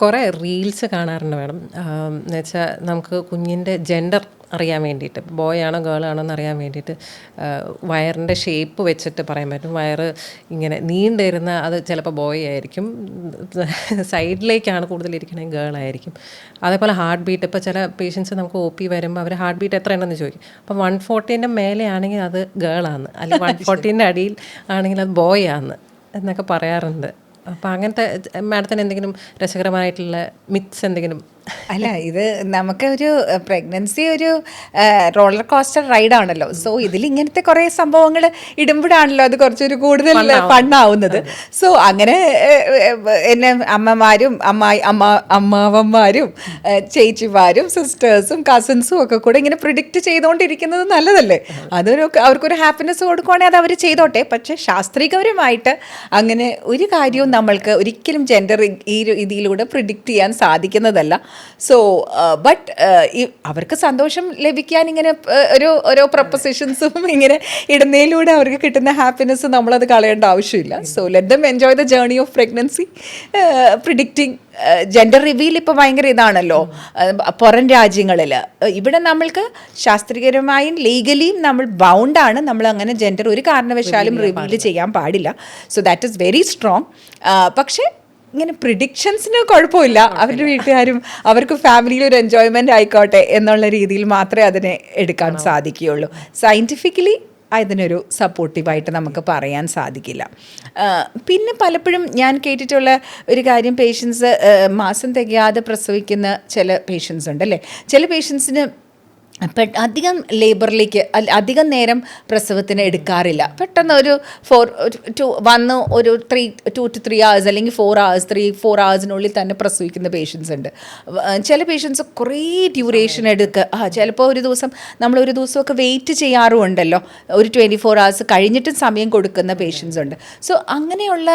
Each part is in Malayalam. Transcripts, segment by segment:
കുറേ റീൽസ് കാണാറുണ്ട് മാഡം. എന്നുവെച്ചാൽ നമുക്ക് കുഞ്ഞിൻ്റെ ജെൻഡർ അറിയാൻ വേണ്ടിയിട്ട്, ബോയ് ആണോ ഗേൾ ആണോ എന്ന് അറിയാൻ വേണ്ടിയിട്ട് വയറിൻ്റെ ഷേപ്പ് വെച്ചിട്ട് പറയാൻ പറ്റും. വയറ് ഇങ്ങനെ നീണ്ടിരുന്ന അത് ചിലപ്പോൾ ബോയ് ആയിരിക്കും, സൈഡിലേക്കാണ് കൂടുതലിരിക്കണമെങ്കിൽ ഗേൾ ആയിരിക്കും. അതേപോലെ ഹാർട്ട് ബീറ്റ്, ഇപ്പോൾ ചില പേഷ്യൻസ് നമുക്ക് ഒ പി വരുമ്പോൾ അവർ ഹാർട്ട് ബീറ്റ് എത്ര ഉണ്ടെന്ന് ചോദിക്കും. അപ്പോൾ 140 മേലെ ആണെങ്കിൽ അത് ഗേളാണ്, അല്ലെങ്കിൽ 140 അടിയിൽ ആണെങ്കിൽ അത് ബോയ് ആണ് എന്നൊക്കെ പറയാറുണ്ട്. അപ്പോൾ അങ്ങനത്തെ മാഡത്തിന് എന്തെങ്കിലും രസകരമായിട്ടുള്ള മിത്സ് എന്തെങ്കിലും? അല്ല, ഇത് നമുക്ക് ഒരു പ്രഗ്നൻസി ഒരു റോളർ കോസ്റ്റർ റൈഡാണല്ലോ. സോ ഇതിൽ ഇങ്ങനത്തെ കുറേ സംഭവങ്ങൾ ഇടുമ്പോഴാണല്ലോ അത് കുറച്ചൊരു കൂടുതൽ ഫണ്ണാവുന്നത്. സോ അങ്ങനെ എന്നെ അമ്മമാരും അമ്മാവന്മാരും ചേച്ചിമാരും സിസ്റ്റേഴ്സും കസിൻസും ഒക്കെ കൂടെ ഇങ്ങനെ പ്രിഡിക്റ്റ് ചെയ്തുകൊണ്ടിരിക്കുന്നത് നല്ലതല്ലേ? അവർക്കൊരു ഹാപ്പിനെസ് കൊടുക്കുവാണെങ്കിൽ അത് അവർ ചെയ്തോട്ടെ. പക്ഷേ ശാസ്ത്രീയപരമായിട്ട് അങ്ങനെ ഒരു കാര്യവും നമ്മൾക്ക് ഒരിക്കലും ജെൻഡർ ഈ രീതിയിലൂടെ പ്രിഡിക്റ്റ് ചെയ്യാൻ സാധിക്കുന്നതല്ല. സോ ബട്ട് അവർക്ക് സന്തോഷം ലഭിക്കാൻ ഇങ്ങനെ ഓരോ പ്രൊപ്പസിഷൻസും ഇങ്ങനെ ഇടുന്നതിലൂടെ അവർക്ക് കിട്ടുന്ന ഹാപ്പിനെസ് നമ്മളത് കളയേണ്ട ആവശ്യമില്ല. So let them enjoy the journey of pregnancy. Predicting gender reveal ഇപ്പോൾ ഭയങ്കര ഇതാണല്ലോ പുറം രാജ്യങ്ങളിൽ. ഇവിടെ നമ്മൾക്ക് ശാസ്ത്രീയപരമായും ലീഗലിയും നമ്മൾ ബൗണ്ടാണ്. നമ്മൾ അങ്ങനെ ജെൻഡർ ഒരു കാരണവശാലും റിവീൽ ചെയ്യാൻ പാടില്ല. So that is very strong. പക്ഷേ ഇങ്ങനെ പ്രിഡിക്ഷൻസിന് കുഴപ്പമില്ല. അവരുടെ വീട്ടുകാരും അവർക്ക് ഫാമിലിയിൽ ഒരു എൻജോയ്മെൻ്റ് ആയിക്കോട്ടെ എന്നുള്ള രീതിയിൽ മാത്രമേ അതിനെ എടുക്കാൻ സാധിക്കുകയുള്ളൂ. സയൻറ്റിഫിക്കലി അതിനൊരു സപ്പോർട്ടീവായിട്ട് നമുക്ക് പറയാൻ സാധിക്കില്ല. പിന്നെ പലപ്പോഴും ഞാൻ കേട്ടിട്ടുള്ള ഒരു കാര്യം, പേഷ്യൻസ് മാസം തികയാതെ പ്രസവിക്കുന്ന ചില പേഷ്യൻസ് ഉണ്ടല്ലേ. ചില പേഷ്യൻസിന് അധികം ലേബറിലേക്ക് അധികം നേരം പ്രസവത്തിന് എടുക്കാറില്ല. പെട്ടെന്ന് ഒരു 2 to 3 hours അല്ലെങ്കിൽ 4 hours 3-4 hours തന്നെ പ്രസവിക്കുന്ന പേഷ്യൻസ് ഉണ്ട്. ചില പേഷ്യൻസ് കുറേ ഡ്യൂറേഷൻ എടുക്കുക. ചിലപ്പോൾ നമ്മളൊരു ദിവസമൊക്കെ വെയിറ്റ് ചെയ്യാറുമുണ്ടല്ലോ, ഒരു 24 hours കഴിഞ്ഞിട്ടും സമയം കൊടുക്കുന്ന പേഷ്യൻസ് ഉണ്ട്. സോ അങ്ങനെയുള്ള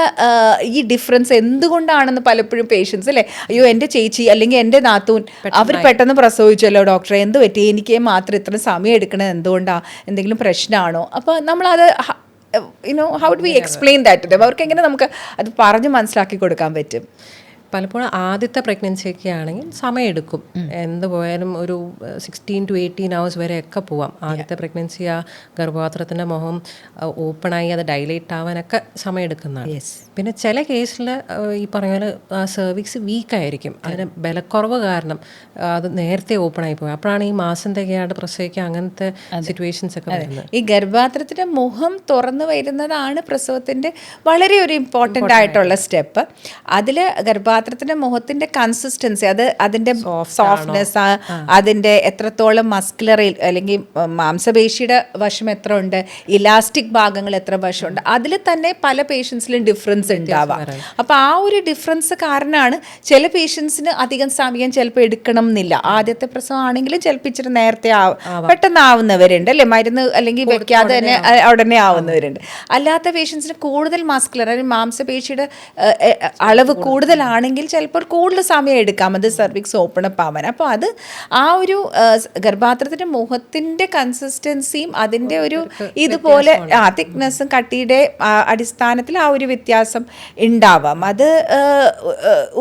ഈ ഡിഫറൻസ് എന്തുകൊണ്ടാണെന്ന് പലപ്പോഴും പേഷ്യൻസ് അല്ലേ, അയ്യോ എൻ്റെ ചേച്ചി അല്ലെങ്കിൽ എൻ്റെ നാത്തൂൻ അവർ പെട്ടെന്ന് പ്രസവിച്ചല്ലോ ഡോക്ടറെ, എന്ത് പറ്റി, എനിക്ക് മാത്രം ഇത്ര സമയം എടുക്കണത് എന്തുകൊണ്ടാണ്, എന്തെങ്കിലും പ്രശ്നമാണോ? അപ്പോൾ നമ്മളത് how do we explain that? അവർക്ക് എങ്ങനെ നമുക്ക് അത് പറഞ്ഞ് മനസ്സിലാക്കി കൊടുക്കാൻ പറ്റും? പലപ്പോഴും ആദ്യത്തെ പ്രഗ്നൻസിയൊക്കെ ആണെങ്കിൽ സമയമെടുക്കും. എന്ത് പോയാലും ഒരു 16 to 18 hours വരെയൊക്കെ പോവാം. ആദ്യത്തെ പ്രഗ്നൻസി ആ ഗർഭപാത്രത്തിൻ്റെ മുഖം ഓപ്പണായി അത് ഡൈലേറ്റ് ആവാനൊക്കെ സമയമെടുക്കുന്നതാണ്. പിന്നെ ചില കേസിൽ ഈ പറഞ്ഞ പോലെ സെർവിക്സ് വീക്കായിരിക്കും, അതിന് ബലക്കുറവ് കാരണം അത് നേരത്തെ ഓപ്പണായി പോയി. അപ്പോഴാണ് ഈ മാസം തികയാണ്ട് പ്രസവിക്കുക അങ്ങനത്തെ സിറ്റുവേഷൻസ് ഒക്കെ വരുന്നത്. ഈ ഗർഭപാത്രത്തിൻ്റെ മുഖം തുറന്നു വരുന്നതാണ് പ്രസവത്തിൻ്റെ വളരെ ഒരു ഇമ്പോർട്ടൻ്റ് ആയിട്ടുള്ള സ്റ്റെപ്പ്. അതിൽ ഗർഭപാത്രത്തിൻ്റെ മുഖത്തിൻ്റെ കൺസിസ്റ്റൻസി, അതിൻ്റെ സോഫ്റ്റ്നെസ്, അതിൻ്റെ എത്രത്തോളം മസ്കുലർ അല്ലെങ്കിൽ മാംസപേശിയുടെ വശം എത്ര ഉണ്ട്, ഇലാസ്റ്റിക് ഭാഗങ്ങൾ എത്ര വശമുണ്ട്, അതിൽ തന്നെ പല പേഷ്യൻസിലും ഡിഫറൻസ് ഉണ്ടാവാം. അപ്പോൾ ആ ഒരു ഡിഫറൻസ് കാരണമാണ് ചില പേഷ്യൻസിന് അധികം സമയം ചിലപ്പോൾ എടുക്കണം എന്നില്ല. ആദ്യത്തെ പ്രസവം ആണെങ്കിലും ചിലപ്പോൾ ഇച്ചിരി നേരത്തെ പെട്ടെന്ന് ആവുന്നവരുണ്ട് അല്ലേ, മരുന്ന് അല്ലെങ്കിൽ വെക്കാതെ തന്നെ ഉടനെ ആവുന്നവരുണ്ട്. അല്ലാത്ത പേഷ്യൻസിന് കൂടുതൽ മസ്കുലർ അല്ലെങ്കിൽ മാംസപേശിയുടെ അളവ് കൂടുതലാണെങ്കിൽ ചിലപ്പോൾ കൂടുതൽ സമയം എടുക്കാം അത് സെർവിക്സ് ഓപ്പൺ അപ്പ് ആവാൻ. അപ്പോൾ അത് ആ ഒരു ഗർഭപാത്രത്തിൻ്റെ മുഖത്തിൻ്റെ കൺസിസ്റ്റൻസിയും അതിൻ്റെ ഒരു ഇതുപോലെ തിക്നെസ്സും കട്ടിയുടെ അടിസ്ഥാനത്തിൽ ആ ഒരു വ്യത്യാസം ഉണ്ടാവാം. അത്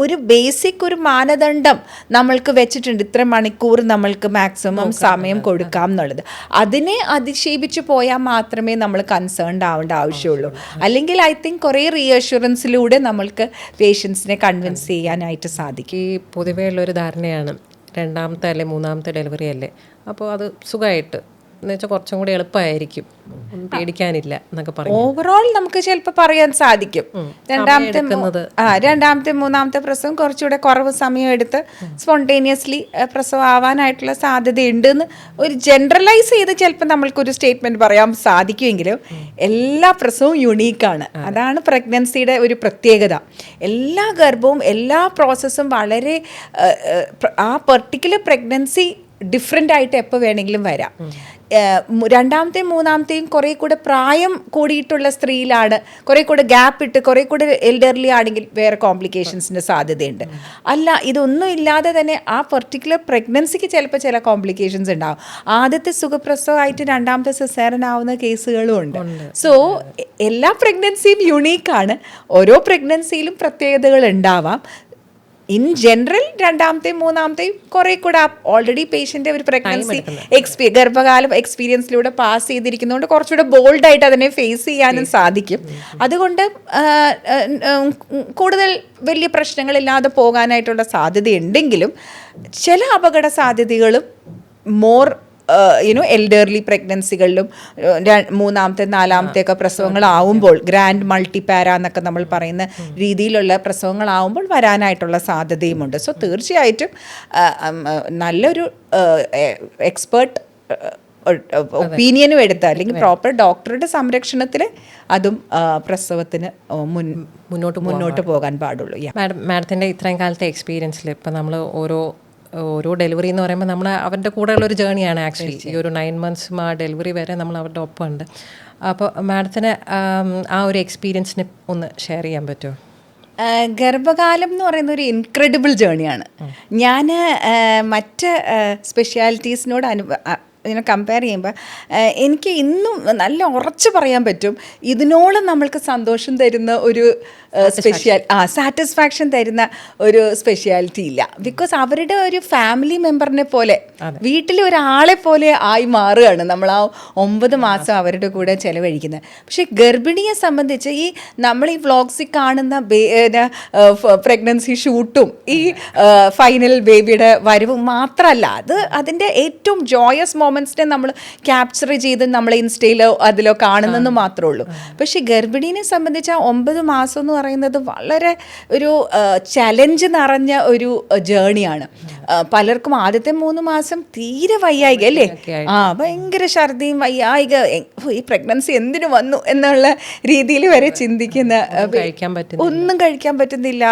ഒരു ബേസിക് ഒരു മാനദണ്ഡം നമ്മൾക്ക് വെച്ചിട്ടുണ്ട്, ഇത്ര മണിക്കൂർ നമ്മൾക്ക് മാക്സിമം സമയം കൊടുക്കാം എന്നുള്ളത്. അതിനെ അതിശയിപ്പിച്ച് പോയാൽ മാത്രമേ നമ്മൾ കൺസേൺഡ് ആവേണ്ട ആവശ്യമുള്ളൂ. അല്ലെങ്കിൽ ഐ തിങ്ക് കുറേ റീഅഷ്വറൻസിലൂടെ നമ്മൾക്ക് പേഷ്യൻസിനെ കൺവിൻസ് ചെയ്യാനായിട്ട് സാധിക്കും. ഈ പൊതുവേ ഉള്ളൊരു ധാരണയാണ് 2ാമത്തെ അല്ലെ 3ാമത്തെ ഡെലിവറി അല്ലേ, അപ്പോൾ അത് സുഖമായിട്ട് എന്ന് വെച്ചാൽ കുറച്ചും കൂടി എളുപ്പമായിരിക്കും, പേടിക്കാനില്ല എന്നൊക്കെ പറയും. ഓവറോൾ നമുക്ക് ചിലപ്പോൾ പറയാൻ സാധിക്കും 2ാമത്തെ 3ാമത്തെ പ്രസവം കുറച്ചുകൂടെ കുറവ് സമയം എടുത്ത് സ്പോണ്ടേനിയസ്ലി പ്രസവം ആവാനായിട്ടുള്ള സാധ്യതയുണ്ടെന്ന് ഒരു ജനറലൈസ് ചെയ്ത് ചിലപ്പോൾ നമ്മൾക്കൊരു സ്റ്റേറ്റ്മെൻറ്റ് പറയാൻ സാധിക്കുമെങ്കിലും എല്ലാ പ്രസവവും യുണീക്കാണ്. അതാണ് പ്രഗ്നൻസിയുടെ ഒരു പ്രത്യേകത. എല്ലാ ഗർഭവും എല്ലാ പ്രോസസ്സും വളരെ ആ പെർട്ടിക്കുലർ പ്രഗ്നൻസി ഡിഫറെൻ്റ് ആയിട്ട് എപ്പോൾ വേണമെങ്കിലും വരാം. 2ാമത്തെയും 3ാമത്തെയും കുറേ കൂടെ പ്രായം കൂടിയിട്ടുള്ള സ്ത്രീയിലാണ്, കുറേ കൂടെ ഗ്യാപ്പ് ഇട്ട് കുറേ കൂടെ എൽഡർലി ആണെങ്കിൽ വേറെ കോംപ്ലിക്കേഷൻസിൻ്റെ സാധ്യതയുണ്ട്. അല്ല, ഇതൊന്നും ഇല്ലാതെ തന്നെ ആ പെർട്ടിക്കുലർ പ്രഗ്നൻസിക്ക് ചിലപ്പോൾ ചില കോംപ്ലിക്കേഷൻസ് ഉണ്ടാവും. ആദ്യത്തെ സുഖപ്രസവമായിട്ട് 2ാമത്തെ സിസേറിയൻ ആവുന്ന കേസുകളും ഉണ്ട്. സോ എല്ലാ പ്രഗ്നൻസിയും യുണീക്കാണ്. ഓരോ പ്രഗ്നൻസിയിലും പ്രത്യേകതകൾ ഉണ്ടാവാം. ഇൻ ജനറൽ രണ്ടാമത്തെയും മൂന്നാമത്തെയും കുറേ കൂടെ ഓൾറെഡി പേഷ്യൻ്റെ ഒരു പ്രഗ്നൻസി ഗർഭകാലം എക്സ്പീരിയൻസിലൂടെ പാസ് ചെയ്തിരിക്കുന്നതുകൊണ്ട് കുറച്ചുകൂടെ ബോൾഡായിട്ട് അതിനെ ഫേസ് ചെയ്യാനും സാധിക്കും. അതുകൊണ്ട് കൂടുതൽ വലിയ പ്രശ്നങ്ങളില്ലാതെ പോകാനായിട്ടുള്ള സാധ്യതയുണ്ടെങ്കിലും ചില അപകട സാധ്യതകളും മോർ എൽഡർലി പ്രഗ്നൻസികളിലും മൂന്നാമത്തെ നാലാമത്തെ ഒക്കെ പ്രസവങ്ങളാവുമ്പോൾ ഗ്രാൻഡ് മൾട്ടിപാര എന്നൊക്കെ നമ്മൾ പറയുന്ന രീതിയിലുള്ള പ്രസവങ്ങളാവുമ്പോൾ വരാനായിട്ടുള്ള സാധ്യതയുമുണ്ട്. സോ തീർച്ചയായിട്ടും നല്ലൊരു എക്സ്പേർട്ട് ഒപ്പീനിയനും എടുത്ത് അല്ലെങ്കിൽ പ്രോപ്പർ ഡോക്ടറുടെ സംരക്ഷണത്തിൽ അതും പ്രസവത്തിന് മുന്നോട്ട് പോകാൻ പാടുള്ളൂ. മാഡത്തിൻ്റെ ഇത്രയും കാലത്തെ എക്സ്പീരിയൻസിൽ ഇപ്പം നമ്മൾ ഓരോ ഡെലിവറി എന്ന് പറയുമ്പോൾ നമ്മൾ അവരുടെ കൂടെയുള്ള ഒരു ജേണിയാണ് ആക്ച്വലി. ഈ ഒരു 9 months ആ ഡെലിവറി വരെ നമ്മൾ അവരുടെ ഒപ്പമുണ്ട്. അപ്പോൾ മാഡത്തിന് ആ ഒരു എക്സ്പീരിയൻസിനെ ഒന്ന് ഷെയർ ചെയ്യാൻ പറ്റുമോ? ഗർഭകാലം എന്ന് പറയുന്ന ഒരു ഇൻക്രെഡിബിൾ ജേണിയാണ്. ഞാൻ മറ്റ് സ്പെഷ്യാലിറ്റീസിനോട് ഇതിനെ കമ്പയർ ചെയ്യുമ്പോൾ എനിക്ക് ഇന്നും നല്ല ഉറച്ച് പറയാൻ പറ്റും ഇതിനോളം നമ്മൾക്ക് സന്തോഷം തരുന്ന ഒരു സാറ്റിസ്ഫാക്ഷൻ തരുന്ന ഒരു സ്പെഷ്യാലിറ്റി ഇല്ല. ബിക്കോസ് അവരുടെ ഒരു ഫാമിലി മെമ്പറിനെ പോലെ വീട്ടിലെ ഒരാളെ പോലെ ആയി മാറുകയാണ് നമ്മൾ ആ 9 മാസം അവരുടെ കൂടെ ചിലവഴിക്കുന്നത്. പക്ഷേ ഗർഭിണിയെ സംബന്ധിച്ച് നമ്മൾ ഈ വ്ളോഗ്സിൽ കാണുന്ന പ്രഗ്നൻസി ഷൂട്ടും ഈ ഫൈനൽ ബേബിയുടെ വരവും മാത്രമല്ല, അതിൻ്റെ ഏറ്റവും ജോയസ് മൊമെൻറ്റ്സിനെ നമ്മൾ ക്യാപ്ചർ ചെയ്ത് നമ്മൾ ഇൻസ്റ്റയിലോ അതിലോ കാണുന്നെന്ന് മാത്രമേ ഉള്ളൂ. പക്ഷേ ഗർഭിണീനെ സംബന്ധിച്ച് ആ 9 മാസം എന്ന് പറയുന്നത് വളരെ ഒരു ചലഞ്ച് നിറഞ്ഞ ഒരു ജേണിയാണ്. പലർക്കും ആദ്യത്തെ 3 മാസം തീരെ വയ്യായിക അല്ലേ, ഭയങ്കര ഛർദിയും വയ്യായിക, ഈ പ്രഗ്നൻസി എന്തിനു വന്നു എന്നുള്ള രീതിയിൽ വരെ ചിന്തിക്കുന്ന, ഒന്നും കഴിക്കാൻ പറ്റുന്നില്ല,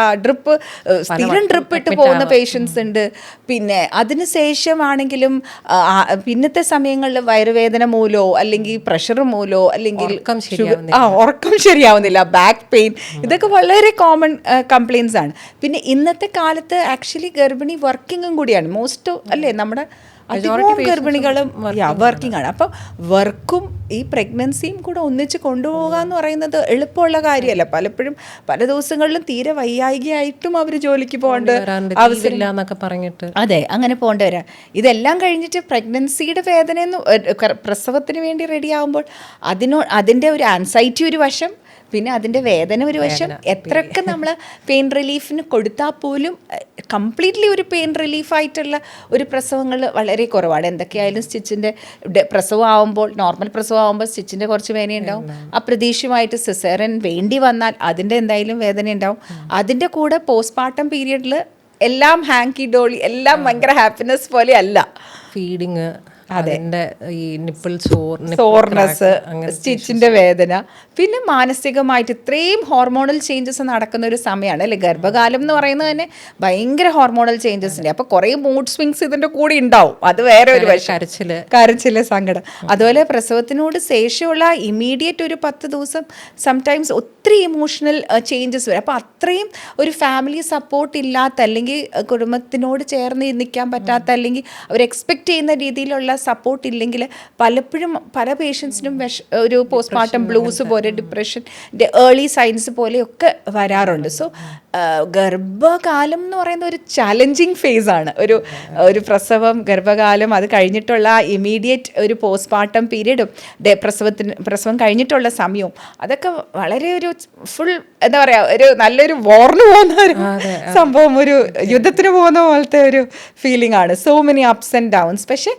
സ്ഥിരം ഡ്രിപ്പ് ഇട്ട് പോകുന്ന പേഷ്യൻസ് ഉണ്ട്. പിന്നെ അതിനുശേഷമാണെങ്കിലും പിന്നത്തെ സമയങ്ങളിൽ വയറുവേദന മൂലോ അല്ലെങ്കിൽ പ്രഷർ മൂലോ അല്ലെങ്കിൽ ഉറക്കം ശരിയാവുന്നില്ല, ബാക്ക് പെയിൻ, ഇതൊക്കെ വളരെ കോമൺ കംപ്ലയിൻസ് ആണ്. പിന്നെ ഇന്നത്തെ കാലത്ത് ആക്ച്വലി ഗർഭിണി വർക്കിംഗും കൂടിയാണ് മോസ്റ്റ് അല്ലേ, നമ്മുടെ അധികം ഗർഭിണികളും വർക്കിംഗ് ആണ്. അപ്പം വർക്കും ഈ പ്രഗ്നൻസിയും കൂടെ ഒന്നിച്ച് കൊണ്ടുപോകുക എന്ന് പറയുന്നത് എളുപ്പമുള്ള കാര്യമല്ല. പലപ്പോഴും പല ദിവസങ്ങളിലും തീരെ വയ്യായികയായിട്ടും അവർ ജോലിക്ക് പോകേണ്ട ആവശ്യമില്ല പറഞ്ഞിട്ട് അതെ അങ്ങനെ പോകേണ്ടി വരാം. ഇതെല്ലാം കഴിഞ്ഞിട്ട് പ്രഗ്നൻസിയുടെ വേദനയെന്ന് പ്രസവത്തിന് വേണ്ടി റെഡിയാകുമ്പോൾ അതിൻ്റെ ഒരു ആൻസൈറ്റി ഒരു വശം, പിന്നെ അതിൻ്റെ വേദന ഒരു വശം. എത്രയൊക്കെ നമ്മൾ പെയിൻ റിലീഫിന് കൊടുത്താൽ പോലും കംപ്ലീറ്റ്ലി ഒരു പെയിൻ റിലീഫായിട്ടുള്ള ഒരു പ്രസവങ്ങൾ വളരെ കുറവാണ്. എന്തൊക്കെയായാലും സ്റ്റിച്ചിൻ്റെ പ്രസവമാകുമ്പോൾ, നോർമൽ പ്രസവമാകുമ്പോൾ സ്റ്റിച്ചിൻ്റെ കുറച്ച് വേദനയുണ്ടാവും. അപ്രതീക്ഷിതമായിട്ട് സിസേറിയൻ വേണ്ടി വന്നാൽ അതിൻ്റെ എന്തായാലും വേദന ഉണ്ടാവും. അതിൻ്റെ കൂടെ പോസ്റ്റ്മോർട്ടം പീരിയഡിൽ എല്ലാം ഹാങ്കി ഡോളി, എല്ലാം ഭയങ്കര ഹാപ്പിനെസ് പോലെ അല്ല. ഫീഡിങ്, ഈ നിപ്പിൾ സോർനെസ്, സ്റ്റിച്ചിന്റെ വേദന, പിന്നെ മാനസികമായിട്ട് ഇത്രയും ഹോർമോണൽ ചേഞ്ചസ് നടക്കുന്ന ഒരു സമയമാണ് അല്ലേ ഗർഭകാലം എന്ന് പറയുന്നത് തന്നെ. ഭയങ്കര ഹോർമോണൽ ചേഞ്ചസ് ഉണ്ട്. അപ്പോൾ കുറേ മൂഡ് സ്വിങ്സ് ഇതിൻ്റെ കൂടെ ഉണ്ടാവും. അത് വേറെ ഒരു കരച്ചില്, സങ്കടം. അതുപോലെ പ്രസവത്തിനോട് ശേഷമുള്ള ഇമ്മീഡിയറ്റ് ഒരു 10 ദിവസം സംടൈംസ് ഒത്തിരി ഇമോഷണൽ ചേഞ്ചസ് വരും. അപ്പോൾ അത്രയും ഒരു ഫാമിലി സപ്പോർട്ട് ഇല്ലാത്ത, അല്ലെങ്കിൽ കുടുംബത്തിനോട് ചേർന്ന് നിൽക്കാൻ പറ്റാത്ത, അല്ലെങ്കിൽ അവർ എക്സ്പെക്റ്റ് ചെയ്യുന്ന രീതിയിലുള്ള സപ്പോർട്ട് ഇല്ലെങ്കിൽ പലപ്പോഴും പല പേഷ്യൻസിനും ഒരു പോസ്റ്റ്മോർട്ടം ബ്ലൂസ് പോലെ, ഡിപ്രഷൻ്റെ ഏർലി സൈൻസ് പോലെയൊക്കെ വരാറുണ്ട്. സോ ഗർഭകാലം എന്ന് പറയുന്ന ഒരു ചാലഞ്ചിങ് ഫേസാണ്. ഒരു പ്രസവം, ഗർഭകാലം, അത് കഴിഞ്ഞിട്ടുള്ള ഇമ്മീഡിയറ്റ് ഒരു പോസ്റ്റ്മോർട്ടം പീരീഡും പ്രസവം കഴിഞ്ഞിട്ടുള്ള സമയവും, അതൊക്കെ വളരെ ഒരു ഫുൾ എന്താ പറയുക, ഒരു നല്ലൊരു വാറിന് പോകുന്ന ഒരു സംഭവം, ഒരു യുദ്ധത്തിന് പോകുന്ന പോലത്തെ ഒരു ഫീലിംഗ് ആണ്. So many ups and downs. പക്ഷേ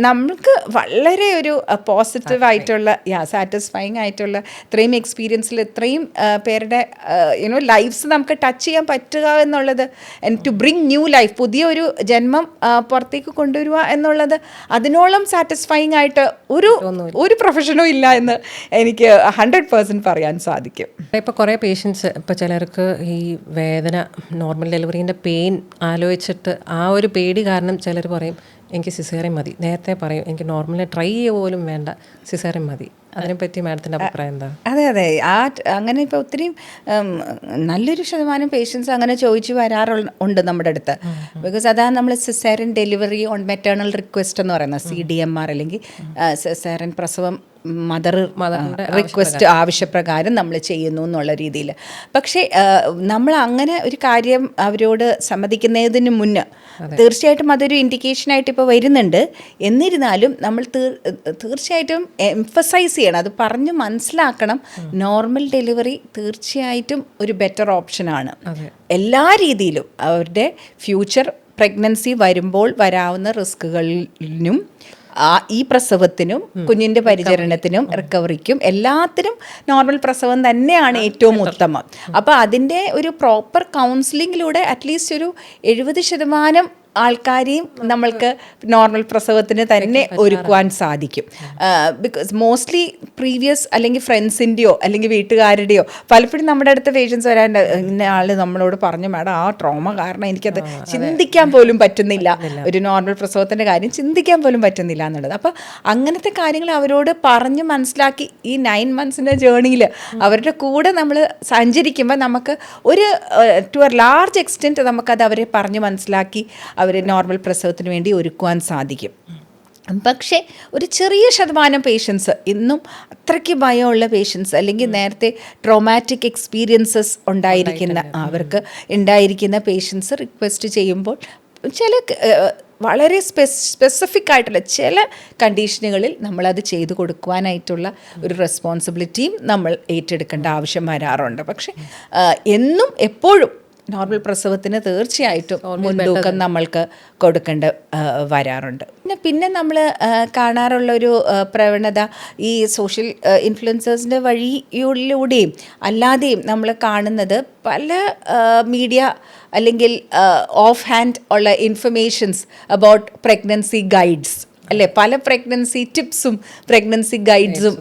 നമുക്ക് വളരെ ഒരു പോസിറ്റീവായിട്ടുള്ള സാറ്റിസ്ഫൈങ് ആയിട്ടുള്ള ഇത്രയും എക്സ്പീരിയൻസിൽ ഇത്രയും പേരുടെ ലൈഫ്സ് നമുക്ക് ടച്ച് ചെയ്യാൻ പറ്റുക എന്നുള്ളത്, ടു ബ്രിങ് ന്യൂ ലൈഫ്, പുതിയൊരു ജന്മം പുറത്തേക്ക് കൊണ്ടുവരിക എന്നുള്ളത് അതിനോളം സാറ്റിസ്ഫൈങ് ആയിട്ട് ഒരു പ്രൊഫഷനും ഇല്ല എന്ന് എനിക്ക് 100% പറയാൻ സാധിക്കും. ഇപ്പോൾ കുറേ പേഷ്യൻസ്, ഇപ്പോൾ ചിലർക്ക് ഈ വേദന, നോർമൽ ഡെലിവറീൻ്റെ പെയിൻ ആലോചിച്ചിട്ട് ആ ഒരു പേടി കാരണം ചിലർ പറയും എനിക്ക് സിസേറിയൻ മതി. നേരത്തെ പറയും എനിക്ക് നോർമലി ട്രൈ ചെയ്യുക പോലും വേണ്ട, സിസേറിയൻ മതി. അതിനെപ്പറ്റി മാഡത്തിൻ്റെ അഭിപ്രായം എന്താ? അതെ അതെ, അങ്ങനെ ഇപ്പോൾ ഒത്തിരി നല്ലൊരു ശതമാനം പേഷ്യൻസ് അങ്ങനെ ചോദിച്ചു വരാറുണ്ട് നമ്മുടെ അടുത്ത്. ബിക്കോസ് അതാണ് നമ്മൾ caesarean delivery on maternal request എന്ന് പറയുന്നത്, CDMR അല്ലെങ്കിൽ സിസേറിയൻ പ്രസവം മദർ റിക്വസ്റ്റ് ആവശ്യപ്രകാരം നമ്മൾ ചെയ്യുന്നു എന്നുള്ള രീതിയിൽ. പക്ഷേ നമ്മൾ അങ്ങനെ ഒരു കാര്യം അവരോട് സമ്മതിക്കുന്നതിന് മുന്നേ തീർച്ചയായിട്ടും അതൊരു ഇൻഡിക്കേഷനായിട്ട് ഇപ്പോൾ വരുന്നുണ്ട്. എന്നിരുന്നാലും നമ്മൾ തീർച്ചയായിട്ടും എംഫസൈസ് ചെയ്യണം, അത് പറഞ്ഞ് മനസ്സിലാക്കണം. നോർമൽ ഡെലിവറി തീർച്ചയായിട്ടും ഒരു ബെറ്റർ ഓപ്ഷനാണ് എല്ലാ രീതിയിലും. അവരുടെ ഫ്യൂച്ചർ പ്രഗ്നൻസി വരുമ്പോൾ വരാവുന്ന റിസ്കുകളിനും ഈ പ്രസവത്തിനും കുഞ്ഞിൻ്റെ പരിചരണത്തിനും റിക്കവറിക്കും എല്ലാത്തിനും നോർമൽ പ്രസവം തന്നെയാണ് ഏറ്റവും ഉത്തമം. അപ്പോൾ അതിൻ്റെ ഒരു പ്രോപ്പർ കൗൺസിലിങ്ങിലൂടെ അറ്റ്ലീസ്റ്റ് ഒരു 70% ആൾക്കാരെയും നമ്മൾക്ക് നോർമൽ പ്രസവത്തിന് തന്നെ ഒരുക്കുവാൻ സാധിക്കും. ബിക്കോസ് മോസ്റ്റ്ലി പ്രീവിയസ് അല്ലെങ്കിൽ ഫ്രണ്ട്സിൻ്റെയോ അല്ലെങ്കിൽ വീട്ടുകാരുടെയോ പലപ്പോഴും നമ്മുടെ അടുത്ത പേഷ്യൻസ് വരാണ്ട്, ഇന്ന ആൾ നമ്മളോട് പറഞ്ഞു മാഡം ആ ട്രോമ കാരണം എനിക്കത് ചിന്തിക്കാൻ പോലും പറ്റുന്നില്ല, ഒരു നോർമൽ പ്രസവത്തിൻ്റെ കാര്യം ചിന്തിക്കാൻ പോലും പറ്റുന്നില്ല എന്നുള്ളത്. അപ്പോൾ അങ്ങനത്തെ കാര്യങ്ങൾ അവരോട് പറഞ്ഞ് മനസ്സിലാക്കി ഈ 9 months ജേണിയിൽ അവരുടെ കൂടെ നമ്മൾ സഞ്ചരിക്കുമ്പോൾ നമുക്ക് ഒരു ടു എ ലാർജ് എക്സ്റ്റെൻറ്റ് നമുക്കത് അവരെ പറഞ്ഞ് മനസ്സിലാക്കി അവരെ നോർമൽ പ്രസവത്തിന് വേണ്ടി ഒരുക്കുവാൻ സാധിക്കും. പക്ഷേ ഒരു ചെറിയ ശതമാനം പേഷ്യൻസ് ഇന്നും അത്രയ്ക്ക് ഭയമുള്ള പേഷ്യൻസ് അല്ലെങ്കിൽ നേരത്തെ ട്രോമാറ്റിക് എക്സ്പീരിയൻസസ് അവർക്ക് ഉണ്ടായിരിക്കുന്ന പേഷ്യൻസ് റിക്വസ്റ്റ് ചെയ്യുമ്പോൾ ചില വളരെ സ്പെസിഫിക് ആയിട്ടുള്ള ചില കണ്ടീഷനുകളിൽ നമ്മളത് ചെയ്തു കൊടുക്കുവാനായിട്ടുള്ള ഒരു റെസ്പോൺസിബിലിറ്റിയും നമ്മൾ ഏറ്റെടുക്കേണ്ട ആവശ്യം വരാറുണ്ട്. പക്ഷേ എന്നും എപ്പോഴും നോർമൽ പ്രസവത്തിന് തീർച്ചയായിട്ടും മുൻതൂക്കം നമ്മൾക്ക് കൊടുക്കേണ്ട വരാറുണ്ട്. പിന്നെ നമ്മൾ കാണാറുള്ളൊരു പ്രവണത ഈ സോഷ്യൽ ഇൻഫ്ലുവൻസേഴ്സിൻ്റെ വഴിയിലൂടെയും അല്ലാതെയും നമ്മൾ കാണുന്നത് പല മീഡിയ അല്ലെങ്കിൽ ഓഫ് ഹാൻഡ് ഉള്ള ഇൻഫർമേഷൻസ് അബൌട്ട് പ്രഗ്നൻസി ഗൈഡ്സ് അല്ലേ, പല പ്രഗ്നൻസി ടിപ്സും പ്രഗ്നൻസി ഗൈഡ്സും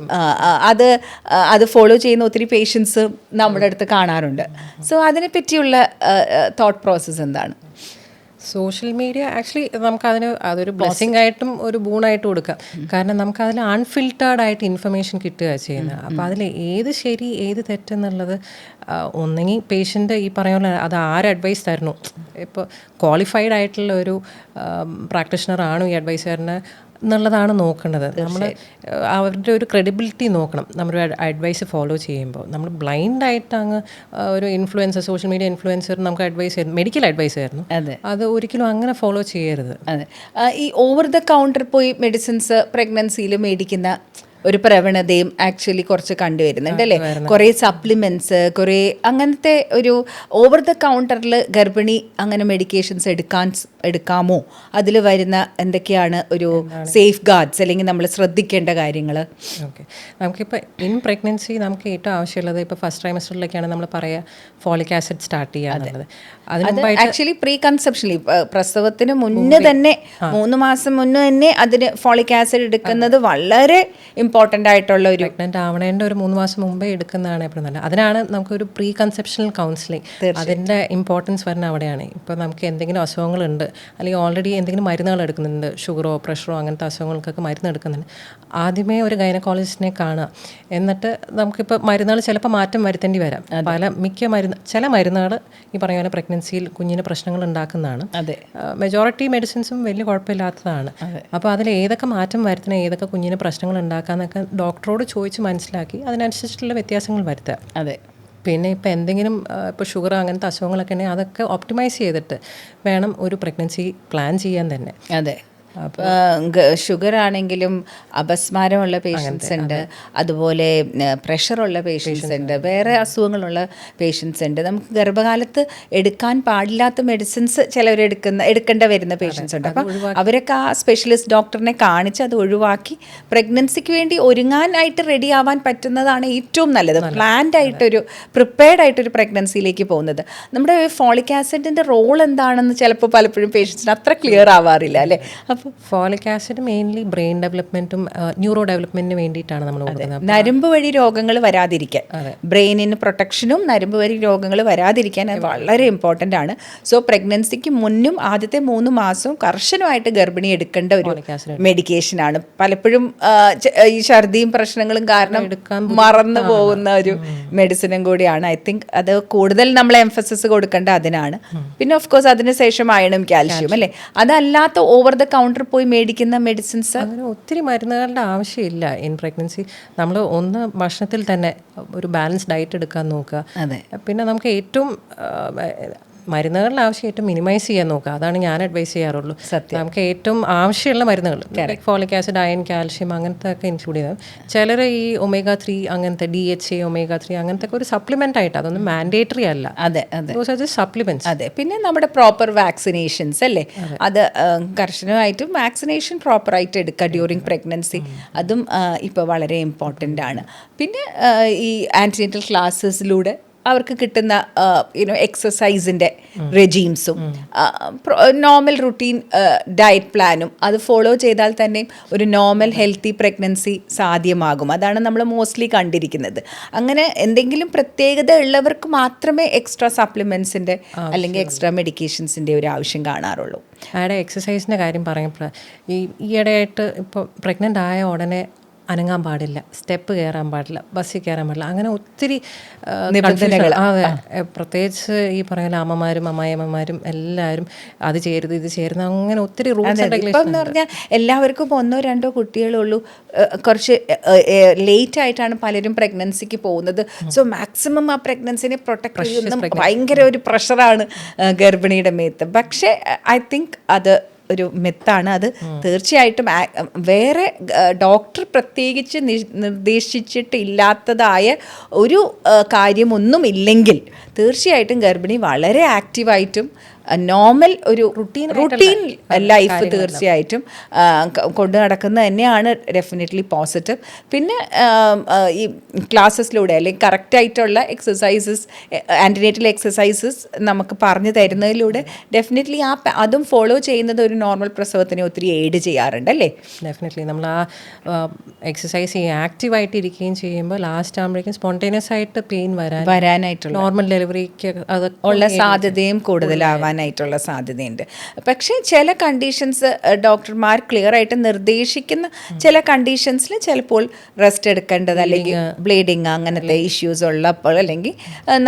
അത് ഫോളോ ചെയ്യുന്ന ഒത്തിരി പേഷ്യൻസ് നമ്മുടെ അടുത്ത് കാണാറുണ്ട്. സോ അതിനെപ്പറ്റിയുള്ള തോട്ട് പ്രോസസ്സ് എന്താണ്? സോഷ്യൽ മീഡിയ ആക്ച്വലി അതൊരു ബ്ലെസ്സിങ് ആയിട്ടും ഒരു ബൂണായിട്ടും കൊടുക്കാം. കാരണം നമുക്കതിൽ അൺഫിൽറ്റേർഡ് ആയിട്ട് ഇൻഫർമേഷൻ കിട്ടുക ചെയ്യുന്നത്. അപ്പോൾ അതിൽ ഏത് ശരി ഏത് തെറ്റെന്നുള്ളത് ഒന്നെങ്കിൽ പേഷ്യൻ്റ് ഈ പറയുന്ന അത് ആര് അഡ്വൈസ് തരണു, ഇപ്പോൾ ക്വാളിഫൈഡ് ആയിട്ടുള്ള ഒരു പ്രാക്ടീഷണറാണോ ഈ അഡ്വൈസ് തരുന്നത് എന്നുള്ളതാണ് നോക്കേണ്ടത്. നമ്മൾ അവരുടെ ഒരു ക്രെഡിബിലിറ്റി നോക്കണം. നമ്മുടെ അഡ്വൈസ് ഫോളോ ചെയ്യുമ്പോൾ നമ്മൾ ബ്ലൈൻഡായിട്ട് അങ്ങ് ഒരു ഇൻഫ്ലുവൻസർ, സോഷ്യൽ മീഡിയ ഇൻഫ്ലുവൻസർ നമുക്ക് അഡ്വൈസ് ചെയ്യുന്നു, മെഡിക്കൽ അഡ്വൈസ് ആയിരുന്നു, അത് ഒരിക്കലും അങ്ങനെ ഫോളോ ചെയ്യരുത്. അതെ, ഈ ഓവർ ദ കൗണ്ടർ പോയി മെഡിസിൻസ് പ്രഗ്നൻസിയിൽ മേടിക്കുന്ന ഒരു പ്രവണതയും ആക്ച്വലി കുറച്ച് കണ്ടുവരുന്നുണ്ട് അല്ലേ. കുറേ സപ്ലിമെൻറ്റ്സ്, കുറേ അങ്ങനത്തെ ഒരു ഓവർ ദ കൗണ്ടറിൽ ഗർഭിണി അങ്ങനെ മെഡിക്കേഷൻസ് എടുക്കാമോ, അതിൽ വരുന്ന എന്തൊക്കെയാണ് ഒരു സേഫ് ഗാർഡ്സ് അല്ലെങ്കിൽ നമ്മൾ ശ്രദ്ധിക്കേണ്ട കാര്യങ്ങൾ? ഓക്കെ, നമുക്കിപ്പോൾ ഇൻ പ്രഗ്നൻസി നമുക്ക് ഏറ്റവും ആവശ്യമുള്ളത് ഇപ്പോൾ ഫസ്റ്റ് ട്രൈമസ്റ്ററിലൊക്കെയാണ് നമ്മൾ പറയുക ഫോളിക് ആസിഡ് സ്റ്റാർട്ട് ചെയ്യാന്നുള്ളത്. ആക്ച്വലി പ്രീ കൺസെപ്ഷനിൽ പ്രസവത്തിന് മുന്നേ തന്നെ 3 മാസം മുന്നേ തന്നെ അതിന് ഫോളിക് ആസിഡ് എടുക്കുന്നത് വളരെ ഇമ്പോർട്ടൻ്റ് ആയിട്ടുള്ള ഒരു പ്രഗ്നൻ്റ് ആവണേൻ്റെ ഒരു 3 മാസം മുമ്പേ എടുക്കുന്നതാണ് എപ്പോഴും നല്ലത്. അതിനാണ് നമുക്കൊരു പ്രീ കൺസെപ്ഷണൽ കൗൺസിലിംഗ്, അതിൻ്റെ ഇമ്പോർട്ടൻസ് വരുന്നത് അവിടെയാണ്. ഇപ്പോൾ നമുക്ക് എന്തെങ്കിലും അസുഖങ്ങളുണ്ട് അല്ലെങ്കിൽ ഓൾറെഡി എന്തെങ്കിലും മരുന്നുകൾ എടുക്കുന്നുണ്ട്, ഷുഗറോ പ്രഷറോ അങ്ങനത്തെ അസുഖങ്ങൾക്കൊക്കെ മരുന്ന് എടുക്കുന്നുണ്ട്, ആദ്യമേ ഒരു ഗൈനക്കോളജിസ്റ്റിനെ കാണുക. എന്നിട്ട് നമുക്കിപ്പോൾ മരുന്നുകൾ ചിലപ്പോൾ മാറ്റം വരുത്തേണ്ടി വരാം. ചില മരുന്നുകൾ ഈ പറയുന്ന പോലെ പ്രഗ്നൻസിയിൽ കുഞ്ഞിന് പ്രശ്നങ്ങൾ ഉണ്ടാക്കുന്നതാണ്. മെജോറിറ്റി മെഡിസിൻസും വലിയ കുഴപ്പമില്ലാത്തതാണ്. അപ്പോൾ അതിൽ ഏതൊക്കെ മാറ്റം വരുത്തണം, ഏതൊക്കെ കുഞ്ഞിന് പ്രശ്നങ്ങൾ ഉണ്ടാക്കാന്നൊക്കെ ഡോക്ടറോട് ചോദിച്ച് മനസ്സിലാക്കി അതിനനുസരിച്ചിട്ടുള്ള വ്യത്യാസങ്ങൾ വരുത്തുക. അതെ, പിന്നെ ഇപ്പോൾ എന്തെങ്കിലും ഇപ്പോൾ ഷുഗർ അങ്ങനത്തെ അസുഖങ്ങളൊക്കെ ഉണ്ടെങ്കിൽ അതൊക്കെ ഒപ്റ്റിമൈസ് ചെയ്തിട്ട് വേണം ഒരു പ്രഗ്നൻസി പ്ലാൻ ചെയ്യാൻ തന്നെ. അതെ, ഷുഗർ ആണെങ്കിലും അപസ്മാരമുള്ള പേഷ്യൻസ് ഉണ്ട്, അതുപോലെ പ്രഷറുള്ള പേഷ്യൻസ് ഉണ്ട്, വേറെ അസുഖങ്ങളുള്ള പേഷ്യൻസ് ഉണ്ട്. നമുക്ക് ഗർഭകാലത്ത് എടുക്കാൻ പാടില്ലാത്ത മെഡിസിൻസ് എടുക്കേണ്ട വരുന്ന പേഷ്യൻസ് ഉണ്ട്. അപ്പം അവരൊക്കെ ആ സ്പെഷ്യലിസ്റ്റ് ഡോക്ടറിനെ കാണിച്ച് അത് ഒഴിവാക്കി പ്രഗ്നൻസിക്ക് വേണ്ടി ഒരുങ്ങാനായിട്ട് റെഡി ആവാൻ പറ്റുന്നതാണ് ഏറ്റവും നല്ലത്. പ്ലാൻഡ് ആയിട്ടൊരു പ്രിപ്പയർഡ് ആയിട്ടൊരു പ്രഗ്നൻസിയിലേക്ക് പോകുന്നത്. നമ്മുടെ ഫോളിക് ആസിഡിൻ്റെ റോൾ എന്താണെന്ന് ചിലപ്പോൾ പലപ്പോഴും പേഷ്യൻസിന് അത്ര ക്ലിയർ ആവാറില്ല അല്ലേ. അപ്പോൾ ഫോളിക് ആസിഡ് മെയിൻലി ബ്രെയിൻ ഡെവലപ്മെന്റും ന്യൂറോ ഡെവലപ്മെന്റിന് വേണ്ടിയിട്ടാണ് നമ്മൾ കൊടുക്കുന്നത്. നരമ്പ് വഴി രോഗങ്ങൾ വരാതിരിക്കാൻ, ബ്രെയിനിന് പ്രൊട്ടക്ഷനും നരമ്പ് വഴി രോഗങ്ങൾ വരാതിരിക്കാൻ അത് വളരെ ഇമ്പോർട്ടൻ്റ് ആണ്. സോ പ്രഗ്നൻസിക്ക് മുന്നും ആദ്യത്തെ 3 മാസവും കർശനമായിട്ട് ഗർഭിണി എടുക്കേണ്ട ഒരു മെഡിക്കേഷനാണ്. പലപ്പോഴും ഈ ഛർദിയും പ്രശ്നങ്ങളും കാരണം മറന്നു പോകുന്ന ഒരു മെഡിസിനും കൂടിയാണ്. ഐ തിങ്ക് അത് കൂടുതൽ നമ്മൾ എംഫസിസ് കൊടുക്കേണ്ട അതിനാണ്. പിന്നെ ഓഫ് കോഴ്സ് അതിന് ശേഷം അയണും കാൽഷ്യം അല്ലേ. അതല്ലാത്ത ഓവർ ദ കൗണ്ടർ പോയി മേടിക്കുന്ന മെഡിസിൻസ് അങ്ങനെ ഒത്തിരി മരുന്നുകളുടെ ആവശ്യമില്ല ഇൻ പ്രഗ്നൻസി. നമ്മൾ ഒന്ന് ഭക്ഷണത്തിൽ തന്നെ ഒരു ബാലൻസ് ഡയറ്റ് എടുക്കാൻ നോക്കുക. പിന്നെ നമുക്ക് ഏറ്റവും മരുന്നുകളുടെ ആവശ്യം ഏറ്റവും മിനിമൈസ് ചെയ്യാൻ നോക്കുക. അതാണ് ഞാൻ അഡ്വൈസ് ചെയ്യാറുള്ളൂ. നമുക്ക് ഏറ്റവും ആവശ്യമുള്ള മരുന്നുകൾ ഫോളിക് ആസിഡ്, അയൺ, കാൽഷ്യം അങ്ങനത്തെ ഒക്കെ ഇൻക്ലൂഡ് ചെയ്താൽ. ചിലർ ഈ ഒമേഗ 3 അങ്ങനത്തെ DHA, ഒമേഗ 3 അങ്ങനത്തെ ഒക്കെ ഒരു സപ്ലിമെൻ്റ് ആയിട്ട്, അതൊന്നും മാൻഡേറ്ററി അല്ല. സപ്ലിമെന്റ്സ്. അതെ. പിന്നെ നമ്മുടെ പ്രോപ്പർ വാക്സിനേഷൻസ് അല്ലേ, അത് കർശനമായിട്ടും വാക്സിനേഷൻ പ്രോപ്പറായിട്ട് എടുക്കുക ഡ്യൂറിങ് പ്രഗ്നൻസി. അതും ഇപ്പോൾ വളരെ ഇമ്പോർട്ടൻ്റ് ആണ്. പിന്നെ ഈ ആൻറ്റിനേറ്റൽ ക്ലാസ്സസിലൂടെ അവർക്ക് കിട്ടുന്ന എക്സസൈസിൻ്റെ റെജീംസും നോർമൽ റുട്ടീൻ ഡയറ്റ് പ്ലാനും അത് ഫോളോ ചെയ്താൽ തന്നെ ഒരു നോർമൽ ഹെൽത്തി പ്രഗ്നൻസി സാധ്യമാകും. അതാണ് നമ്മൾ മോസ്റ്റ്ലി കണ്ടിരിക്കുന്നത്. അങ്ങനെ എന്തെങ്കിലും പ്രത്യേകത ഉള്ളവർക്ക് മാത്രമേ എക്സ്ട്രാ സപ്ലിമെൻറ്റ്സിൻ്റെ അല്ലെങ്കിൽ എക്സ്ട്രാ മെഡിക്കേഷൻസിൻ്റെ ഒരു ആവശ്യം കാണാറുള്ളൂ. അവിടെ എക്സസൈസിൻ്റെ കാര്യം പറയുമ്പോൾ ഈയിടെയായിട്ട് ഇപ്പോൾ പ്രഗ്നൻ്റ് ആയ ഉടനെ അനങ്ങാൻ പാടില്ല, സ്റ്റെപ്പ് കയറാൻ പാടില്ല, ബസ്സിൽ കയറാൻ പാടില്ല, അങ്ങനെ ഒത്തിരി നിബന്ധനകൾ. അതെ, പ്രത്യേകിച്ച് ഈ പറയുന്ന അമ്മമാരും അമ്മായിയമ്മമാരും എല്ലാവരും അത് ചെയ്യരുത് ഇത് ചെയ്യരുത്, അങ്ങനെ ഒത്തിരി റൂൾസ് ആൻഡ് റെഗുലേഷൻസ്. ഇപ്പം എന്ന് പറഞ്ഞാൽ എല്ലാവർക്കും 1-2 കുട്ടികളുള്ളൂ. കുറച്ച് ലേറ്റ് ആയിട്ടാണ് പലരും പ്രഗ്നൻസിക്ക് പോകുന്നത്. സോ മാക്സിമം ആ പ്രഗ്നൻസിനെ പ്രൊട്ടക്ട് ചെയ്യുന്ന ഭയങ്കര ഒരു പ്രഷറാണ് ഗർഭിണിയുടെ മേത്ത്. പക്ഷേ ഐ തിങ്ക് അത് ഒരു മിത്താണ്. അത് തീർച്ചയായിട്ടും വേറെ ഡോക്ടർ പ്രത്യേകിച്ച് നിർദ്ദേശിച്ചിട്ടില്ലാത്തതായ ഒരു കാര്യമൊന്നും ഇല്ലെങ്കിൽ തീർച്ചയായിട്ടും ഗർഭിണി വളരെ ആക്റ്റീവായിട്ടും നോർമൽ ഒരു റുട്ടീൻ ലൈഫ് തീർച്ചയായിട്ടും കൊണ്ടു നടക്കുന്നത് തന്നെയാണ് ഡെഫിനറ്റ്ലി പോസിറ്റീവ്. പിന്നെ ഈ ക്ലാസ്സസിലൂടെ അല്ലെങ്കിൽ കറക്റ്റായിട്ടുള്ള എക്സസൈസസ്, ആൻറ്റിനേറ്റൽ എക്സസൈസസ് നമുക്ക് പറഞ്ഞു തരുന്നതിലൂടെ ഡെഫിനറ്റ്ലി അതും ഫോളോ ചെയ്യുന്നത് ഒരു നോർമൽ പ്രസവത്തിനെ ഒത്തിരി എയ്ഡ് ചെയ്യാറുണ്ട് അല്ലേ. ഡെഫിനറ്റ്ലി നമ്മൾ ആ എക്സസൈസ് ചെയ്യുക, ആക്റ്റീവായിട്ട് ഇരിക്കുകയും ചെയ്യുമ്പോൾ ലാസ്റ്റ് ആകുമ്പോഴേക്കും സ്പോണ്ടേനിയസ് ആയിട്ട് പെയിൻ വരാനായിട്ടുള്ള നോർമൽ ഡെലിവറിക്ക് അത് ഉള്ള സാധ്യതയും കൂടുതലാവാൻ ായിട്ടുള്ള സാധ്യതയുണ്ട്. പക്ഷേ ചില കണ്ടീഷൻസ് ഡോക്ടർമാർ ക്ലിയർ ആയിട്ട് നിർദ്ദേശിക്കുന്ന ചില കണ്ടീഷൻസിൽ ചിലപ്പോൾ റെസ്റ്റ് എടുക്കേണ്ടത് അല്ലെങ്കിൽ ബ്ലീഡിങ് അങ്ങനത്തെ ഇഷ്യൂസ് ഉള്ളപ്പോൾ അല്ലെങ്കിൽ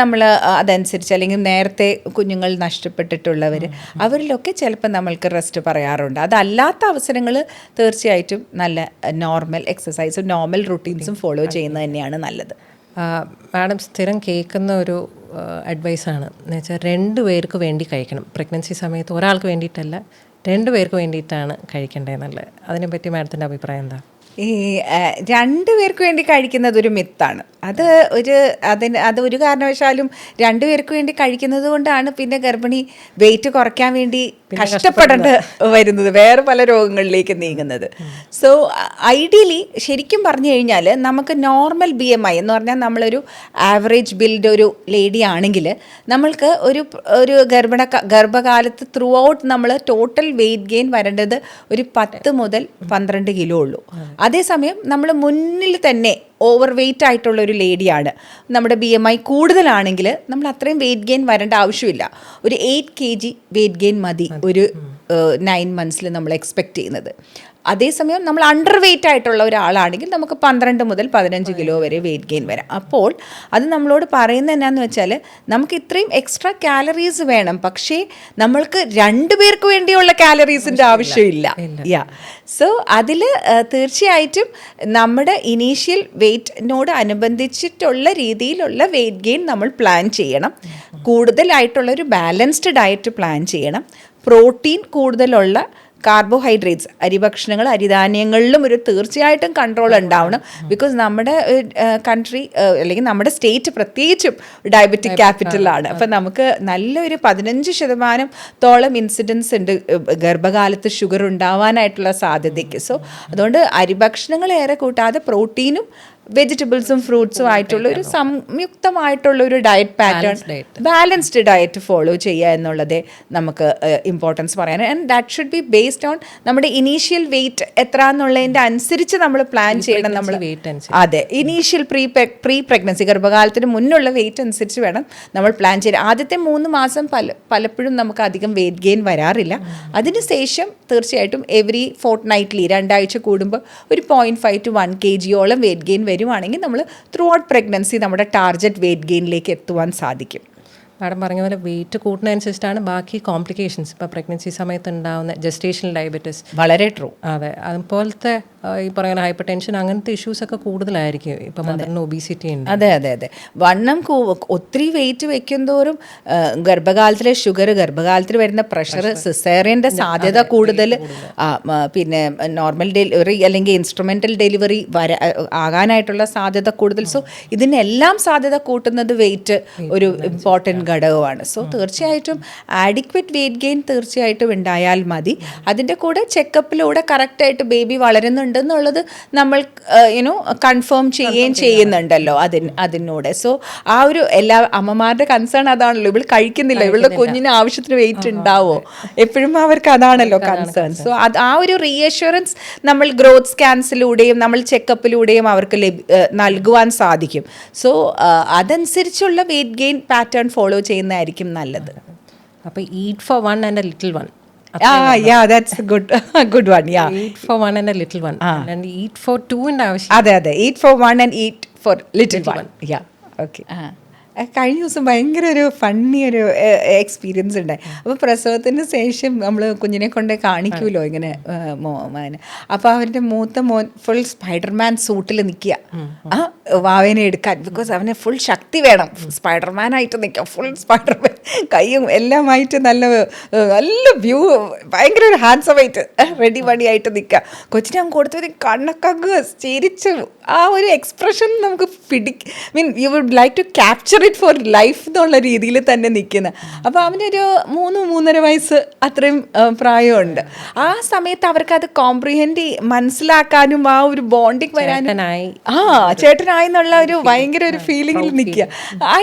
നമ്മൾ അതനുസരിച്ച് അല്ലെങ്കിൽ നേരത്തെ കുഞ്ഞുങ്ങൾ നഷ്ടപ്പെട്ടിട്ടുള്ളവർ അവരിലൊക്കെ ചിലപ്പോൾ നമ്മൾക്ക് റെസ്റ്റ് പറയാറുണ്ട്. അതല്ലാത്ത അവസരങ്ങൾ തീർച്ചയായിട്ടും നല്ല നോർമൽ എക്സസൈസും നോർമൽ റുട്ടീൻസും ഫോളോ ചെയ്യുന്നത് തന്നെയാണ് നല്ലത്. മാഡം സ്ഥിരം കേൾക്കുന്ന ഒരു അഡ്വൈസാണ് എന്ന് വെച്ചാൽ 2 പേർക്ക് വേണ്ടി കഴിക്കണം. പ്രഗ്നൻസി സമയത്ത് ഒരാൾക്ക് വേണ്ടിയിട്ടല്ല, 2 പേർക്ക് വേണ്ടിയിട്ടാണ് കഴിക്കേണ്ടതെന്നുള്ളത്. അതിനെപ്പറ്റി മാഡത്തിൻ്റെ അഭിപ്രായം എന്താ? ഈ 2 പേർക്ക് വേണ്ടി കഴിക്കുന്നത് ഒരു മിത്താണ്. അത് ഒരു കാരണവശാലും 2 പേർക്ക് വേണ്ടി കഴിക്കുന്നത് കൊണ്ടാണ് പിന്നെ ഗർഭിണി വെയിറ്റ് കുറയ്ക്കാൻ വേണ്ടി കഷ്ടപ്പെടേണ്ട വരുന്നത്, വേറെ പല രോഗങ്ങളിലേക്ക് നീങ്ങുന്നത്. സോ ഐഡിയലി ശരിക്കും പറഞ്ഞു കഴിഞ്ഞാൽ നമുക്ക് നോർമൽ BMI എന്ന് പറഞ്ഞാൽ നമ്മളൊരു ആവറേജ് ബിൽഡ് ഒരു ലേഡി ആണെങ്കിൽ നമ്മൾക്ക് ഒരു ഗർഭകാലത്ത് ത്രൂ ഔട്ട് നമ്മൾ ടോട്ടൽ വെയിറ്റ് ഗെയിൻ വരേണ്ടത് ഒരു 10 മുതൽ 12 കിലോ ഉള്ളൂ. അതേസമയം നമ്മൾ മുന്നിൽ തന്നെ ഓവർ വെയ്റ്റ് ആയിട്ടുള്ള ഒരു ലേഡിയാണ്, നമ്മുടെ BMI കൂടുതലാണെങ്കിൽ നമ്മൾ അത്രയും വെയിറ്റ് ഗെയിൻ വരേണ്ട ആവശ്യമില്ല. ഒരു 8 kg വെയിറ്റ് ഗെയിൻ മതി ഒരു 9 months നമ്മൾ എക്സ്പെക്റ്റ് ചെയ്യുന്നത്. അതേസമയം നമ്മൾ അണ്ടർ വെയ്റ്റ് ആയിട്ടുള്ള ഒരാളാണെങ്കിൽ നമുക്ക് 12 മുതൽ 15 കിലോ വരെ വെയിറ്റ് ഗെയിൻ വരാം. അപ്പോൾ അത് നമ്മളോട് പറയുന്നത് എന്നാന്ന് വെച്ചാൽ നമുക്ക് ഇത്രയും എക്സ്ട്രാ കാലറീസ് വേണം, പക്ഷേ നമ്മൾക്ക് 2 പേർക്ക് വേണ്ടിയുള്ള കാലറീസിൻ്റെ ആവശ്യമില്ല. സോ അതിൽ തീർച്ചയായിട്ടും നമ്മുടെ ഇനീഷ്യൽ വെയ്റ്റിനോട് അനുബന്ധിച്ചിട്ടുള്ള രീതിയിലുള്ള വെയിറ്റ് ഗെയിൻ നമ്മൾ പ്ലാൻ ചെയ്യണം. കൂടുതലായിട്ടുള്ളൊരു ബാലൻസ്ഡ് ഡയറ്റ് പ്ലാൻ ചെയ്യണം. പ്രോട്ടീൻ കൂടുതലുള്ള കാർബോഹൈഡ്രേറ്റ്സ്, അരിഭക്ഷണങ്ങൾ, അരിധാന്യങ്ങളിലും ഒരു തീർച്ചയായിട്ടും കൺട്രോൾ ഉണ്ടാവണം. ബിക്കോസ് നമ്മുടെ കൺട്രി അല്ലെങ്കിൽ നമ്മുടെ പ്രത്യേകിച്ചും ഡയബറ്റിക് ക്യാപിറ്റലാണ്. അപ്പം നമുക്ക് നല്ലൊരു 15% ഇൻസിഡൻസ് ഉണ്ട് ഗർഭകാലത്ത് ഷുഗർ ഉണ്ടാവാനായിട്ടുള്ള സാധ്യതയ്ക്ക്. സോ അതുകൊണ്ട് അരിഭക്ഷണങ്ങൾ ഏറെ കൂട്ടാതെ പ്രോട്ടീനും വെജിറ്റബിൾസും ഫ്രൂട്ട്സും ആയിട്ടുള്ള ഒരു സംയുക്തമായിട്ടുള്ള ഒരു diet pattern, balanced diet follow ചെയ്യുക എന്നുള്ളതേ നമുക്ക് ഇമ്പോർട്ടൻസ് പറയാൻ. And that should be based on നമ്മുടെ ഇനീഷ്യൽ വെയിറ്റ് എത്ര എന്നുള്ളതിൻ്റെ അനുസരിച്ച് നമ്മൾ പ്ലാൻ ചെയ്യണം. നമ്മൾ അതെ, ഇനീഷ്യൽ പ്രീ പ്രഗ്നൻസി ഗർഭകാലത്തിന് മുന്നുള്ള വെയിറ്റ് അനുസരിച്ച് വേണം നമ്മൾ പ്ലാൻ ചെയ്യാൻ. ആദ്യത്തെ 3 മാസം പലപ്പോഴും നമുക്ക് അധികം വെയിറ്റ് ഗെയിൻ വരാറില്ല. അതിനുശേഷം തീർച്ചയായിട്ടും എവറി ഫോർട്ട്നൈറ്റ്ലി 2 ആഴ്ച കൂടുമ്പോൾ ഒരു 0.5 to 1 kg വെയിറ്റ് ഗെയിൻ വരുവാണെങ്കിൽ നമ്മൾ ത്രൂ ഔട്ട് പ്രഗ്നൻസി നമ്മുടെ ടാർഗറ്റ് വെയിറ്റ് ഗെയിനിലേക്ക് എത്തുവാൻ സാധിക്കും. മാഡം പറഞ്ഞ പോലെ വെയിറ്റ് കൂടുന്നതനുസരിച്ചിട്ടാണ് ബാക്കി കോംപ്ലിക്കേഷൻസ് ഇപ്പോൾ പ്രഗ്നൻസി സമയത്ത് ഉണ്ടാകുന്ന ജസ്റ്റേഷണൽ ഡയബറ്റിസ്. വളരെ ട്രൂ. അതെ, അതുപോലത്തെ ഈ പറയുന്ന ഹൈപ്പർ ടെൻഷൻ അങ്ങനത്തെ ഇഷ്യൂസ് ഒക്കെ കൂടുതലായിരിക്കും ഇപ്പം മദറിന് ഒബീസിറ്റി ഉണ്ട്. അതെ അതെ അതെ, വണ്ണം ഒത്തിരി വെയിറ്റ് വെക്കുന്തോറും ഗർഭകാലത്തിലെ ഷുഗർ, ഗർഭകാലത്തിൽ വരുന്ന പ്രഷർ, സിസേറിയൻ്റെ സാധ്യത കൂടുതൽ, പിന്നെ നോർമൽ ഡെലിവറി അല്ലെങ്കിൽ ഇൻസ്ട്രുമെൻ്റൽ ഡെലിവറി ആകാനായിട്ടുള്ള സാധ്യത കൂടുതൽ. സോ ഇതിനെല്ലാം സാധ്യത കൂട്ടുന്നത് വെയിറ്റ് ഒരു ഇമ്പോർട്ടൻറ്റ് ഘടകമാണ്. സോ തീർച്ചയായിട്ടും ആഡിക്വേറ്റ് വെയിറ്റ് ഗെയിൻ തീർച്ചയായിട്ടും ഉണ്ടായാൽ മതി. അതിൻ്റെ കൂടെ ചെക്കപ്പിലൂടെ കറക്റ്റായിട്ട് ബേബി വളരുന്നുണ്ടെന്നുള്ളത് നമ്മൾ കൺഫേം ചെയ്യുകയും ചെയ്യുന്നുണ്ടല്ലോ അതിനൂടെ. സോ ആ ഒരു എല്ലാ അമ്മമാരുടെ കൺസേൺ അതാണല്ലോ, ഇവൾ കഴിക്കുന്നില്ല, ഇവളുടെ കുഞ്ഞിന് ആവശ്യത്തിന് വെയിറ്റ് ഉണ്ടാവോ, എപ്പോഴും അവർക്ക് അതാണല്ലോ കൺസേൺ. സോ ആ ഒരു റീഅഷ്വറൻസ് നമ്മൾ ഗ്രോത്ത് സ്കാൻസിലൂടെയും നമ്മൾ ചെക്കപ്പിലൂടെയും അവർക്ക് നൽകുവാൻ സാധിക്കും. സോ അതനുസരിച്ചുള്ള വെയിറ്റ് ഗെയിൻ പാറ്റേൺ ഫോളോ ചെയ്യുന്നതായിരിക്കും നല്ലത്. അപ്പോൾ eat for one and a little one. Yeah, that's a good one. Yeah. Eat for one and a little one. And eat for two ന്റെ ആവശ്യം. അതെ, eat for one and eat for little one. Yeah. Okay. കഴിഞ്ഞ ദിവസം ഭയങ്കര ഒരു ഫണ്ണി ഒരു എക്സ്പീരിയൻസ് ഉണ്ടായി. അപ്പോൾ പ്രസവത്തിന് ശേഷം നമ്മൾ കുഞ്ഞിനെ കൊണ്ട് കാണിക്കുമല്ലോ ഇങ്ങനെ മോനെ. അപ്പോൾ അവൻ്റെ മൂത്ത മോൻ ഫുൾ സ്പൈഡർമാൻ സൂട്ടിൽ നിൽക്കുക വാവേനെ എടുക്കാൻ. ബിക്കോസ് അവന് ഫുൾ ശക്തി വേണം, സ്പൈഡർമാനായിട്ട് നിൽക്കാം, ഫുൾ സ്പൈഡർമാൻ കൈയും എല്ലാമായിട്ട് നല്ല വ്യൂ, ഭയങ്കര ഒരു ഹാൻഡ്സമായിട്ട് റെഡി മണിയായിട്ട് നിൽക്കുക. കൊച്ചിനെ അവൻ കൊടുത്തവർ കണ്ണൊക്കെ ചിരിച്ചു. ആ ഒരു എക്സ്പ്രഷൻ നമുക്ക് you would like to capture it for life എന്നുള്ള രീതിയിൽ തന്നെ നിൽക്കുന്നത്. അപ്പോൾ അവനൊരു 3-3.5 വയസ്സ് അത്രയും പ്രായമുണ്ട്. ആ സമയത്ത് അവർക്ക് അത് കോംപ്രിഹെൻഡ് മനസ്സിലാക്കാനും ആ ഒരു ബോണ്ടിങ് വരാനും ചേട്ടനായി എന്നുള്ള ഒരു ഭയങ്കര ഒരു ഫീലിങ്ങിൽ നിൽക്കുക.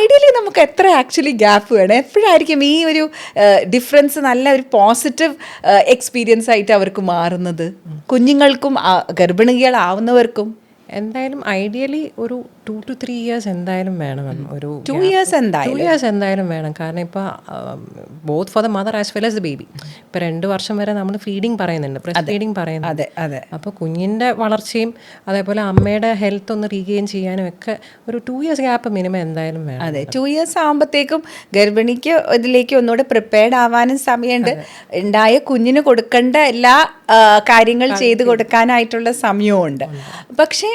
ഐഡിയലി നമുക്ക് എത്ര ആക്ച്വലി ഗ്യാപ്പ് വേണം? എപ്പോഴായിരിക്കും ഈ ഒരു ഡിഫറൻസ് നല്ല ഒരു പോസിറ്റീവ് എക്സ്പീരിയൻസ് ആയിട്ട് അവർക്ക് മാറുന്നത്? കുഞ്ഞുങ്ങൾക്കും ഗർഭിണികളാവുന്നവർക്കും എന്തായാലും ഐഡിയലി ഒരു 2 to 3 years എന്തായാലും വേണം. ഒരു 2 years എന്തായാലും വേണം. കാരണം ഇപ്പോൾ both for the mother as well as the baby. ഇപ്പോൾ 2 വർഷം വരെ നമ്മൾ ഫീഡിങ് പറയുന്നുണ്ട്, ബ്രസ്റ്റ് ഫീഡിങ് പറയുന്നുണ്ട്. അപ്പോൾ കുഞ്ഞിൻ്റെ വളർച്ചയും അതേപോലെ അമ്മയുടെ ഹെൽത്ത് ഒന്ന് റീഗെയിൻ ചെയ്യാനും ഒക്കെ ഒരു 2 years ഗ്യാപ്പ് മിനിമം എന്തായാലും വേണം. അതെ, 2 years ആകുമ്പോഴത്തേക്കും ഗർഭിണിക്ക് ഇതിലേക്ക് ഒന്നുകൂടെ പ്രിപ്പയർഡ് ആവാനും സമയമുണ്ട്. ഉണ്ടായ കുഞ്ഞിന് കൊടുക്കേണ്ട എല്ലാ കാര്യങ്ങൾ ചെയ്ത് കൊടുക്കാനായിട്ടുള്ള സമയമുണ്ട്. പക്ഷേ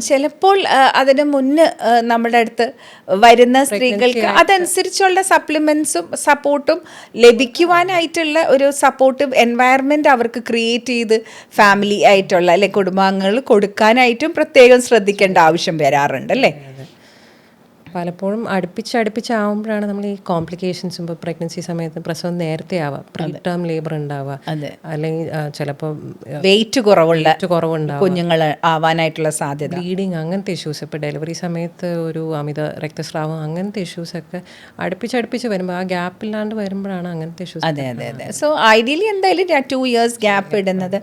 ചിലപ്പോൾ അതിന് മുന്നേ നമ്മുടെ അടുത്ത് വരുന്ന സ്ത്രീകൾക്ക് അതനുസരിച്ചുള്ള സപ്ലിമെൻസും സപ്പോർട്ടും ലഭിക്കുവാനായിട്ടുള്ള ഒരു സപ്പോർട്ടീവ് എൻവയറമെൻറ്റ് അവർക്ക് ക്രിയേറ്റ് ചെയ്ത് ഫാമിലി ആയിട്ടുള്ള അല്ലെ കുടുംബാംഗങ്ങൾ കൊടുക്കാനായിട്ടും പ്രത്യേകം ശ്രദ്ധിക്കേണ്ട ആവശ്യം വരാറുണ്ട് അല്ലേ? പലപ്പോഴും അടുപ്പിച്ചാവുമ്പോഴാണ് നമ്മൾ ഈ കോംപ്ലിക്കേഷൻസും ഇപ്പോൾ പ്രഗ്നൻസി സമയത്ത് പ്രസവം നേരത്തെ ആവുക, പ്രീ ടേം ലേബർ ഉണ്ടാവുക, അല്ലെങ്കിൽ ചിലപ്പോൾ വെയിറ്റ് കുറവുണ്ടാവുക, കുഞ്ഞുങ്ങൾ ആവാനായിട്ടുള്ള സാധ്യത, ബ്ലീഡിങ്, അങ്ങനത്തെ ഇഷ്യൂസ്. ഇപ്പോൾ ഡെലിവറി സമയത്ത് ഒരു അമിത രക്തസ്രാവം, അങ്ങനത്തെ ഇഷ്യൂസൊക്കെ അടുപ്പിച്ച് വരുമ്പോൾ ആ ഗ്യാപ്പില്ലാണ്ട് വരുമ്പോഴാണ് അങ്ങനത്തെ ഇഷ്യൂസ്. അതെ. സോ ഐഡിയലി എന്തായാലും 2 years ഗ്യാപ്പ് ഇടുന്നത്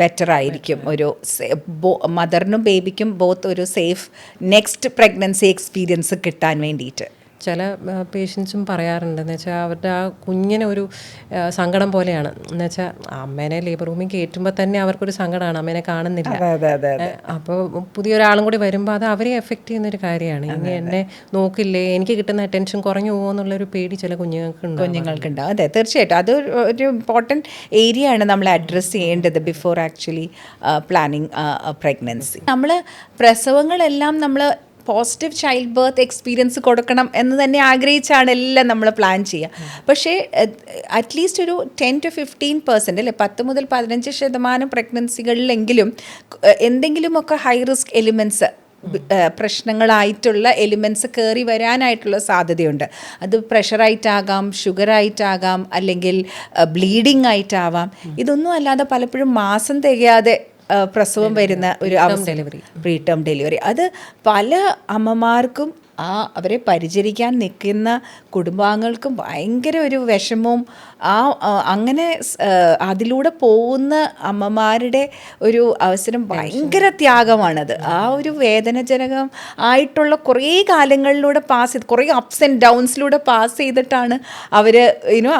ബെറ്റർ ആയിരിക്കും. ഒരു മദറിനും ബേബിക്കും ബോത്ത് ഒരു സേഫ് നെക്സ്റ്റ് പ്രഗ്നൻസി എക്സ്പീരിയൻസ് കിട്ടാൻ വേണ്ടിയിട്ട്. ചില പേഷ്യൻസും പറയാറുണ്ട് എന്ന് വെച്ചാൽ അവരുടെ ആ കുഞ്ഞിന് ഒരു സങ്കടം പോലെയാണ്. എന്ന് വെച്ചാൽ അമ്മേനെ ലേബർ റൂമിൽ കയറ്റുമ്പോൾ തന്നെ അവർക്കൊരു സങ്കടമാണ്, അമ്മേനെ കാണുന്നില്ല. അപ്പോൾ പുതിയൊരാളും കൂടി വരുമ്പോൾ അത് അവരെ എഫക്റ്റ് ചെയ്യുന്നൊരു കാര്യമാണ്. ഇനി എന്നെ നോക്കില്ലേ, എനിക്ക് കിട്ടുന്ന അറ്റൻഷൻ കുറഞ്ഞു പോകുമെന്നുള്ളൊരു പേടി ചില കുഞ്ഞുങ്ങൾക്കുണ്ടാവും. അതെ, തീർച്ചയായിട്ടും അത് ഒരു ഇമ്പോർട്ടൻറ്റ് ഏരിയ ആണ് നമ്മൾ അഡ്രസ്സ് ചെയ്യേണ്ടത് ബിഫോർ ആക്ച്വലി പ്ലാനിങ് പ്രഗ്നൻസി. നമ്മൾ പ്രസവങ്ങളെല്ലാം നമ്മൾ പോസിറ്റീവ് ചൈൽഡ് ബർത്ത് എക്സ്പീരിയൻസ് കൊടുക്കണം എന്ന് തന്നെ ആഗ്രഹിച്ചാണ് എല്ലാം നമ്മൾ പ്ലാൻ ചെയ്യുക. പക്ഷേ അറ്റ്ലീസ്റ്റ് ഒരു 10 to 15% അല്ലെ 10 മുതൽ 15% പ്രഗ്നൻസികളിലെങ്കിലും എന്തെങ്കിലുമൊക്കെ ഹൈ റിസ്ക് എലിമെൻറ്റ്സ്, പ്രശ്നങ്ങളായിട്ടുള്ള എലിമെൻറ്റ്സ് കയറി വരാനായിട്ടുള്ള സാധ്യതയുണ്ട്. അത് പ്രഷറായിട്ടാകാം, ഷുഗറായിട്ടാകാം, അല്ലെങ്കിൽ ബ്ലീഡിങ് ആയിട്ടാവാം. ഇതൊന്നും അല്ലാതെ പലപ്പോഴും മാസം തികയാതെ പ്രസവം വരുന്ന ഒരു പ്രീ ടേം ഡെലിവറി. അത് പല അമ്മമാർക്കും അവരെ പരിചരിക്കാൻ നിൽക്കുന്ന കുടുംബാംഗങ്ങൾക്കും ഭയങ്കര ഒരു വിഷമവും അങ്ങനെ അതിലൂടെ പോകുന്ന അമ്മമാരുടെ ഒരു അവസരം ഭയങ്കര ത്യാഗമാണത്. ആ ഒരു വേദനജനകം ആയിട്ടുള്ള കുറേ കാലങ്ങളിലൂടെ പാസ് ചെയ്ത് കുറേ അപ്സ് ആൻഡ് ഡൗൺസിലൂടെ പാസ് ചെയ്തിട്ടാണ് അവർ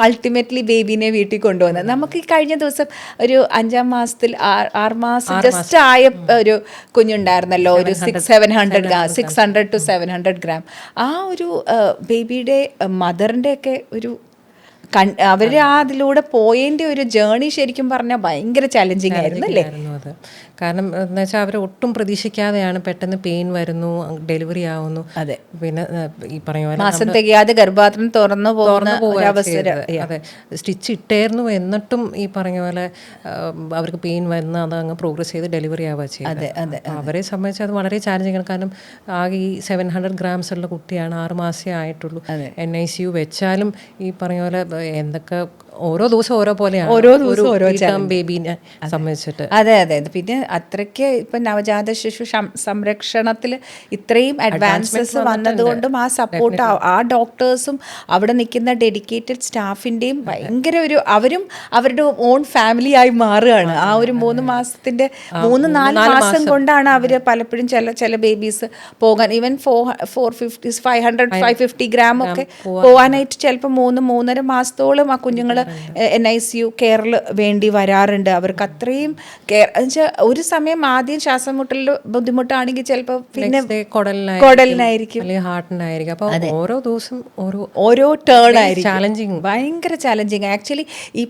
അൾട്ടിമേറ്റ്ലി ബേബീനെ വീട്ടിൽ കൊണ്ടുവന്നത്. നമുക്ക് ഈ കഴിഞ്ഞ ദിവസം ഒരു 5-ാം മാസത്തിൽ 6 മാസം ജസ്റ്റ് ആയ ഒരു കുഞ്ഞുണ്ടായിരുന്നല്ലോ, ഒരു 600 to 700 ഗ്രാം. ആ ഒരു ബേബിയുടെ മദറിൻ്റെ ഒക്കെ ഒരു അവർ അതിലൂടെ പോയതിൻ്റെ ഒരു ജേണി ശരിക്കും പറഞ്ഞാൽ ഭയങ്കര ചാലഞ്ചിങ് ആയിരുന്നു അല്ലേ? അത് കാരണം എന്ന് വെച്ചാൽ അവർ ഒട്ടും പ്രതീക്ഷിക്കാതെയാണ് പെട്ടെന്ന് പെയിൻ വരുന്നു, ഡെലിവറി ആവുന്നു. അതെ, പിന്നെ ഈ പറഞ്ഞ പോലെ മാസം തികയാതെ ഗർഭപാത്രം തുറന്നു പോകുന്ന അവസരം. അതെ, സ്റ്റിച്ച് ഇട്ടായിരുന്നു എന്നിട്ടും ഈ പറഞ്ഞ പോലെ അവർക്ക് പെയിൻ വന്ന് അത് അങ്ങ് പ്രോഗ്രസ് ചെയ്ത് ഡെലിവറി ആവുക ചെയ്തത്. അവരെ സംബന്ധിച്ച് അത് വളരെ ചാലഞ്ചിങ് ആണ്. കാരണം ആകെ ഈ 700 ഗ്രാംസ് ഉള്ള കുട്ടിയാണ്, 6 മാസമേ ആയിട്ടുള്ളൂ. NICU വെച്ചാലും ഈ പറഞ്ഞ പോലെ എന്തൊക്കെ ഓരോ ദിവസം ഓരോ പോലെയാണ്, ഓരോ ബേബീനെ സംബന്ധിച്ചിട്ട്. അതെ. പിന്നെ അത്രയ്ക്ക് ഇപ്പം നവജാത ശിശു സംരക്ഷണത്തിൽ ഇത്രയും അഡ്വാൻസസ് വന്നതുകൊണ്ടും ആ സപ്പോർട്ട് ആ ഡോക്ടേഴ്സും അവിടെ നിൽക്കുന്ന ഡെഡിക്കേറ്റഡ് സ്റ്റാഫിൻ്റെയും ഭയങ്കര ഒരു അവരും അവരുടെ ഓൺ ഫാമിലി ആയി മാറുകയാണ്. ആ ഒരു 3 മാസത്തിൻ്റെ 3-4 മാസം കൊണ്ടാണ് അവർ പലപ്പോഴും ചില ബേബീസ് പോകാൻ ഈവൻ 550 ഗ്രാം ഒക്കെ പോകാനായിട്ട് ചിലപ്പോൾ 3-3.5 മാസത്തോളം ആ കുഞ്ഞുങ്ങൾ NICU കെയറിൽ വേണ്ടി വരാറുണ്ട്. അവർക്ക് അത്രയും കെയർ എന്നുവെച്ചാൽ ഒരു സമയം ആദ്യം ശ്വാസം മുട്ടലിൽ ബുദ്ധിമുട്ടാണെങ്കിൽ ചിലപ്പോൾ പിന്നെ കുടലിനായിരിക്കും അല്ലെങ്കിൽ ഹാർട്ടിനായിരിക്കും. അപ്പോൾ ഓരോ ദിവസം ഓരോ ടേൺ ആയിരിക്കും ചാലഞ്ചിങ്, ഭയങ്കര ചാലഞ്ചിങ്. ആക്ച്വലി ഈ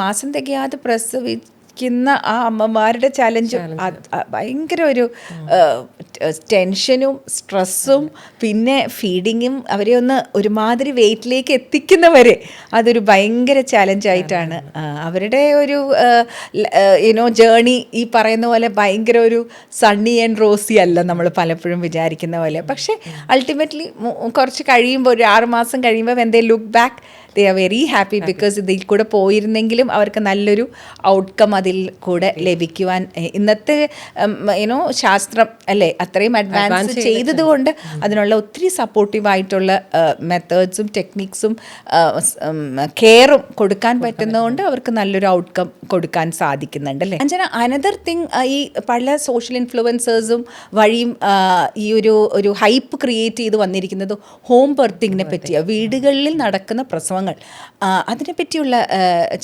മാസം തികയാതെ പ്രസവിക്കുന്ന ആ അമ്മമാരുടെ ചാലഞ്ചും ഭയങ്കര ഒരു ടെൻഷനും സ്ട്രെസ്സും പിന്നെ ഫീഡിങ്ങും അവരെ ഒന്ന് ഒരുമാതിരി വെയിറ്റിലേക്ക് എത്തിക്കുന്നവരെ അതൊരു ഭയങ്കര ചാലഞ്ചായിട്ടാണ്. അവരുടെ ഒരു ജേണി ഈ പറയുന്ന പോലെ ഭയങ്കര ഒരു സണ്ണി ആൻഡ് റോസി അല്ല നമ്മൾ പലപ്പോഴും വിചാരിക്കുന്ന പോലെ. പക്ഷേ അൾട്ടിമേറ്റ്ലി കുറച്ച് കഴിയുമ്പോൾ ഒരു 6 മാസം കഴിയുമ്പോൾ when they look back they are very happy because ഇതിൽ കൂടെ പോയിരുന്നെങ്കിലും അവർക്ക് നല്ലൊരു ഔട്ട്കം അതിൽ കൂടെ ലഭിക്കുവാൻ ഇന്നത്തെ ശാസ്ത്രം അല്ലേ അത്രയും അഡ്വാൻസ് ചെയ്തതുകൊണ്ട് അതിനുള്ള ഒത്തിരി സപ്പോർട്ടീവായിട്ടുള്ള മെത്തേഡ്സും ടെക്നിക്സും കെയറും കൊടുക്കാൻ പറ്റുന്നതുകൊണ്ട് അവർക്ക് നല്ലൊരു ഔട്ട്കം കൊടുക്കാൻ സാധിക്കുന്നുണ്ട് അല്ലേ അഞ്ജന? അനദർ തിങ്, ഈ പല സോഷ്യൽ ഇൻഫ്ലുവൻസേഴ്സും വഴിയും ഈ ഒരു ഹൈപ്പ് ക്രിയേറ്റ് ചെയ്ത് വന്നിരിക്കുന്നത് ഹോം ബർത്തിങ്ങിനെ പറ്റിയാണ്. വീടുകളിൽ നടക്കുന്ന പ്രസവങ്ങൾ, അതിനെപ്പറ്റിയുള്ള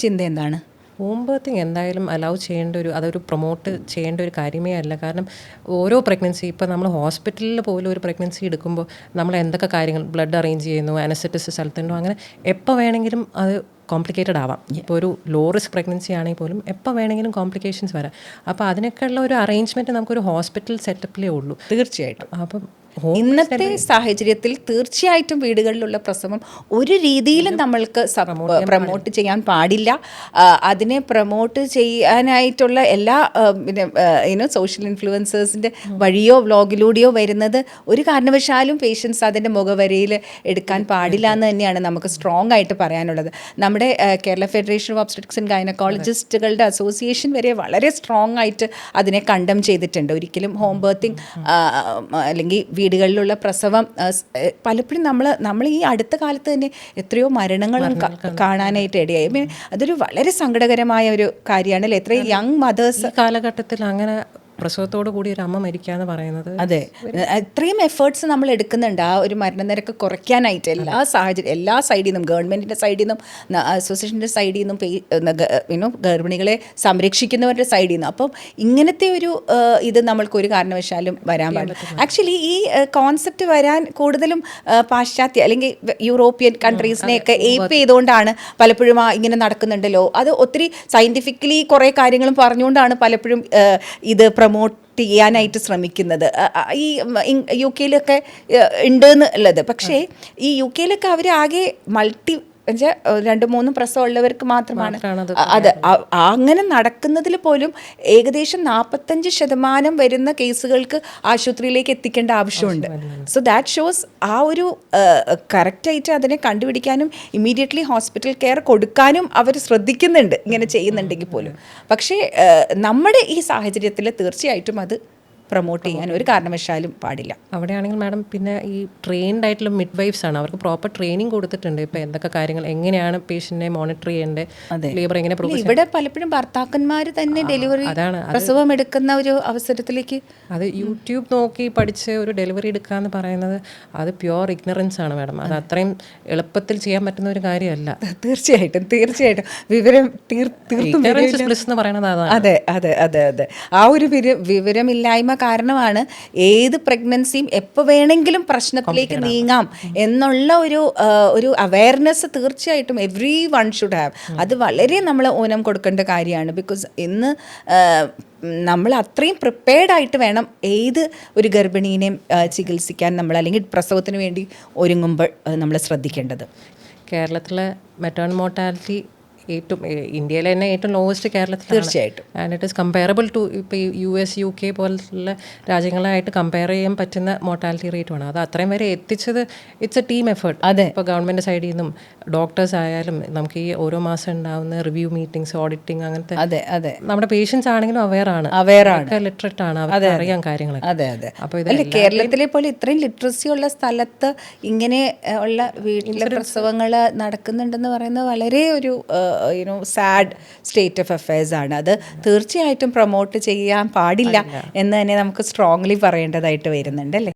ചിന്ത എന്താണ്? ഹോം ബർത്തിങ് എന്തായാലും അലൗ ചെയ്യേണ്ട അതൊരു പ്രൊമോട്ട് ചെയ്യേണ്ട ഒരു കാര്യമേ അല്ല. കാരണം ഓരോ പ്രഗ്നൻസി, ഇപ്പോൾ നമ്മൾ ഹോസ്പിറ്റലിൽ പോലും ഒരു പ്രഗ്നൻസി എടുക്കുമ്പോൾ നമ്മൾ എന്തൊക്കെ കാര്യങ്ങൾ ബ്ലഡ് അറേഞ്ച് ചെയ്യുന്നു, അനസ്തെറ്റിസ്റ്റ് സ്ഥലത്തുണ്ടോ, അങ്ങനെ എപ്പോൾ വേണമെങ്കിലും അത് കോംപ്ലിക്കേറ്റഡ് ആവാം. ഇപ്പോൾ ഒരു ലോ റിസ്ക് പ്രഗ്നൻസി ആണെങ്കിൽ പോലും എപ്പോൾ വേണമെങ്കിലും കോംപ്ലിക്കേഷൻസ് വരാം. അപ്പോൾ അതിനൊക്കെയുള്ള ഒരു അറേഞ്ച്മെൻറ്റ് നമുക്കൊരു ഹോസ്പിറ്റൽ സെറ്റപ്പിലേ ഉള്ളൂ. തീർച്ചയായിട്ടും. അപ്പം ഇന്നത്തെ സാഹചര്യത്തിൽ തീർച്ചയായിട്ടും വീടുകളിലുള്ള പ്രസവം ഒരു രീതിയിലും നമ്മൾക്ക് പ്രമോട്ട് ചെയ്യാൻ പാടില്ല. അതിനെ പ്രമോട്ട് ചെയ്യാനായിട്ടുള്ള എല്ലാ സോഷ്യൽ ഇൻഫ്ലുവൻസേഴ്സിൻ്റെ വഴിയോ വ്ളോഗിലൂടെയോ വരുന്നത് ഒരു കാരണവശാലും പേഷ്യൻസ് അതിൻ്റെ മുഖവരയിൽ എടുക്കാൻ പാടില്ല എന്ന് തന്നെയാണ് നമുക്ക് സ്ട്രോങ് ആയിട്ട് പറയാനുള്ളത്. നമ്മുടെ Kerala federation of obstetrics and ഗൈനക്കോളജിസ്റ്റുകളുടെ അസോസിയേഷൻ വരെ വളരെ സ്ട്രോങ് ആയിട്ട് അതിനെ കണ്ടം ചെയ്തിട്ടുണ്ട്. ഒരിക്കലും ഹോം ബർത്തിങ് അല്ലെങ്കിൽ വീടുകളിലുള്ള പ്രസവം പലപ്പോഴും നമ്മൾ ഈ അടുത്ത കാലത്ത് തന്നെ എത്രയോ മരണങ്ങളും കാണാനായിട്ട് ഇടയായി. അതൊരു വളരെ സങ്കടകരമായ ഒരു കാര്യമാണ് അല്ലേ? എത്രയോ യങ് മദേഴ്സ് കാലഘട്ടത്തിൽ അങ്ങനെ പ്രസവത്തോടു കൂടി ഒരു അമ്മ മരിക്കാന്ന് പറയുന്നത്. അതെ, ഇത്രയും എഫേർട്സ് നമ്മൾ എടുക്കുന്നുണ്ട് ആ ഒരു മരണനിരക്ക് കുറയ്ക്കാനായിട്ട്. എല്ലാ സൈഡിൽ നിന്നും, ഗവൺമെൻറ്റിൻ്റെ സൈഡിൽ നിന്നും, അസോസിയേഷൻ്റെ സൈഡിൽ നിന്നും, ഗർഭിണികളെ സംരക്ഷിക്കുന്നവരുടെ സൈഡിൽ നിന്നും. അപ്പം ഇങ്ങനത്തെ ഒരു ഇത് നമ്മൾക്ക് ഒരു കാരണവശാലും വരാൻ പാടില്ല. ആക്ച്വലി ഈ കോൺസെപ്റ്റ് വരാൻ കൂടുതലും പാശ്ചാത്യ അല്ലെങ്കിൽ യൂറോപ്യൻ കൺട്രീസിനെയൊക്കെ എയ്പ്പ് ചെയ്തുകൊണ്ടാണ് പലപ്പോഴും ഇങ്ങനെ നടക്കുന്നുണ്ടല്ലോ. അത് ഒത്തിരി സയൻറ്റിഫിക്കലി കുറേ കാര്യങ്ങളും പറഞ്ഞുകൊണ്ടാണ് പലപ്പോഴും ഇത് പ്രൊമോട്ട് ചെയ്യാനായിട്ട് ശ്രമിക്കുന്നത്. ഈ UK ഉണ്ട് എന്നുള്ളത്. പക്ഷേ ഈ UK അവർ ആകെ 2, 3 പ്രസവം ഉള്ളവർക്ക് മാത്രമാണ് മാത്രമാണ് അത് അത് അങ്ങനെ നടക്കുന്നതിൽ പോലും ഏകദേശം 45% വരുന്ന കേസുകൾക്ക് ആശുപത്രിയിലേക്ക് എത്തിക്കേണ്ട ആവശ്യമുണ്ട്. സോ ദാറ്റ് ഷോസ് ആ ഒരു കറക്റ്റായിട്ട് അതിനെ കണ്ടുപിടിക്കാനും ഇമ്മീഡിയറ്റ്ലി ഹോസ്പിറ്റൽ കെയർ കൊടുക്കാനും അവർ ശ്രദ്ധിക്കുന്നുണ്ട് ഇങ്ങനെ ചെയ്യുന്നുണ്ടെങ്കിൽ പോലും. പക്ഷേ നമ്മുടെ ഈ സാഹചര്യത്തിൽ തീർച്ചയായിട്ടും അത് പ്രൊമോട്ട് ചെയ്യാൻ ഒരു കാരണവശാലും പാടില്ല. അവിടെയാണെങ്കിൽ മാഡം പിന്നെ ഈ ട്രെയിൻഡ് ആയിട്ടുള്ള മിഡ് വൈഫ്സ് ആണ്, അവർക്ക് പ്രോപ്പർ ട്രെയിനിങ് കൊടുത്തിട്ടുണ്ട്. ഇപ്പോൾ എന്തൊക്കെ കാര്യങ്ങൾ എങ്ങനെയാണ് പേഷ്യൻറ്റിനെ മോണിറ്റർ ചെയ്യേണ്ടത്, ലേബർ എങ്ങനെ ഇവിടെ പലപ്പോഴും ഭർത്താക്കന്മാർ തന്നെ ഡെലിവറി പ്രസവം എടുക്കുന്ന ഒരു അവസരത്തിലേക്ക് അത് യൂട്യൂബ് നോക്കി പഠിച്ച് ഒരു ഡെലിവറി എടുക്കാന്ന് പറയുന്നത് അത് പ്യുവർ ഇഗ്നറൻസ് ആണ് മാഡം. അത് അത്രയും എളുപ്പത്തിൽ ചെയ്യാൻ പറ്റുന്ന ഒരു കാര്യമല്ല. തീർച്ചയായിട്ടും വിവരം എന്ന് പറയുന്നത് അതാണ്. അതെ അതെ അതെ അതെ ആ ഒരു വിവരമില്ലായ്മ കാരണമാണ് ഏത് പ്രഗ്നൻസിയും എപ്പോൾ വേണമെങ്കിലും പ്രശ്നത്തിലേക്ക് നീങ്ങാം എന്നുള്ള ഒരു അവയർനെസ് തീർച്ചയായിട്ടും എവ്രി വൺ ഷുഡ് ഹാവ്. അത് വളരെ നമ്മൾ ഊനം കൊടുക്കേണ്ട കാര്യമാണ്. ബിക്കോസ് ഇന്ന് നമ്മൾ അത്രയും പ്രിപ്പയർഡ് ആയിട്ട് വേണം ഏത് ഒരു ഗർഭിണീനെയും ചികിത്സിക്കാൻ നമ്മൾ, അല്ലെങ്കിൽ പ്രസവത്തിന് വേണ്ടി ഒരുങ്ങുമ്പോൾ നമ്മൾ ശ്രദ്ധിക്കേണ്ടത്. കേരളത്തിലെ മെറ്റേണൽ മോർട്ടാലിറ്റി ഏറ്റവും ഇന്ത്യയിലെ തന്നെ ഏറ്റവും ലോവസ്റ്റ് കേരളത്തിലാണ്. തീർച്ചയായിട്ടും. And it is comparable to ഇപ്പോൾ US UK പോലുള്ള രാജ്യങ്ങളായിട്ട് കമ്പയർ ചെയ്യാൻ പറ്റുന്ന മോർട്ടാലിറ്റി റേറ്റുമാണ്. അത് അത്രയും വരെ എത്തിച്ചത് ഇറ്റ്സ് എ ടീം എഫേർട്ട്. അതെ. ഇപ്പോൾ ഗവൺമെൻറ് സൈഡിൽ നിന്നും ഡോക്ടേഴ്സ് ആയാലും നമുക്ക് ഈ ഓരോ മാസം ഉണ്ടാകുന്ന റിവ്യൂ മീറ്റിംഗ്സ്, ഓഡിറ്റിംഗ്, അങ്ങനത്തെ അതെ അതെ നമ്മുടെ പേഷ്യൻസ് ആണെങ്കിലും അവെയറാണ്, ലിറ്ററേറ്റ് ആണ്, അവർക്ക് അറിയാം കാര്യങ്ങളൊക്കെ. അതെ അതെ. അപ്പോൾ ഇത് കേരളത്തിലെ പോലെ ഇത്രയും ലിറ്ററസി ഉള്ള സ്ഥലത്ത് ഇങ്ങനെ ഉള്ള വീട്ടിലെ പ്രസവങ്ങൾ നടക്കുന്നുണ്ടെന്ന് പറയുന്നത് വളരെ ഒരു സാഡ് സ്റ്റേറ്റ് ഓഫ് അഫയേഴ്സ് ആണ്. അത് തീർച്ചയായിട്ടും പ്രൊമോട്ട് ചെയ്യാൻ പാടില്ല എന്ന് തന്നെ നമുക്ക് സ്ട്രോങ്ലി പറയേണ്ടതായിട്ട് വരുന്നുണ്ട് അല്ലേ.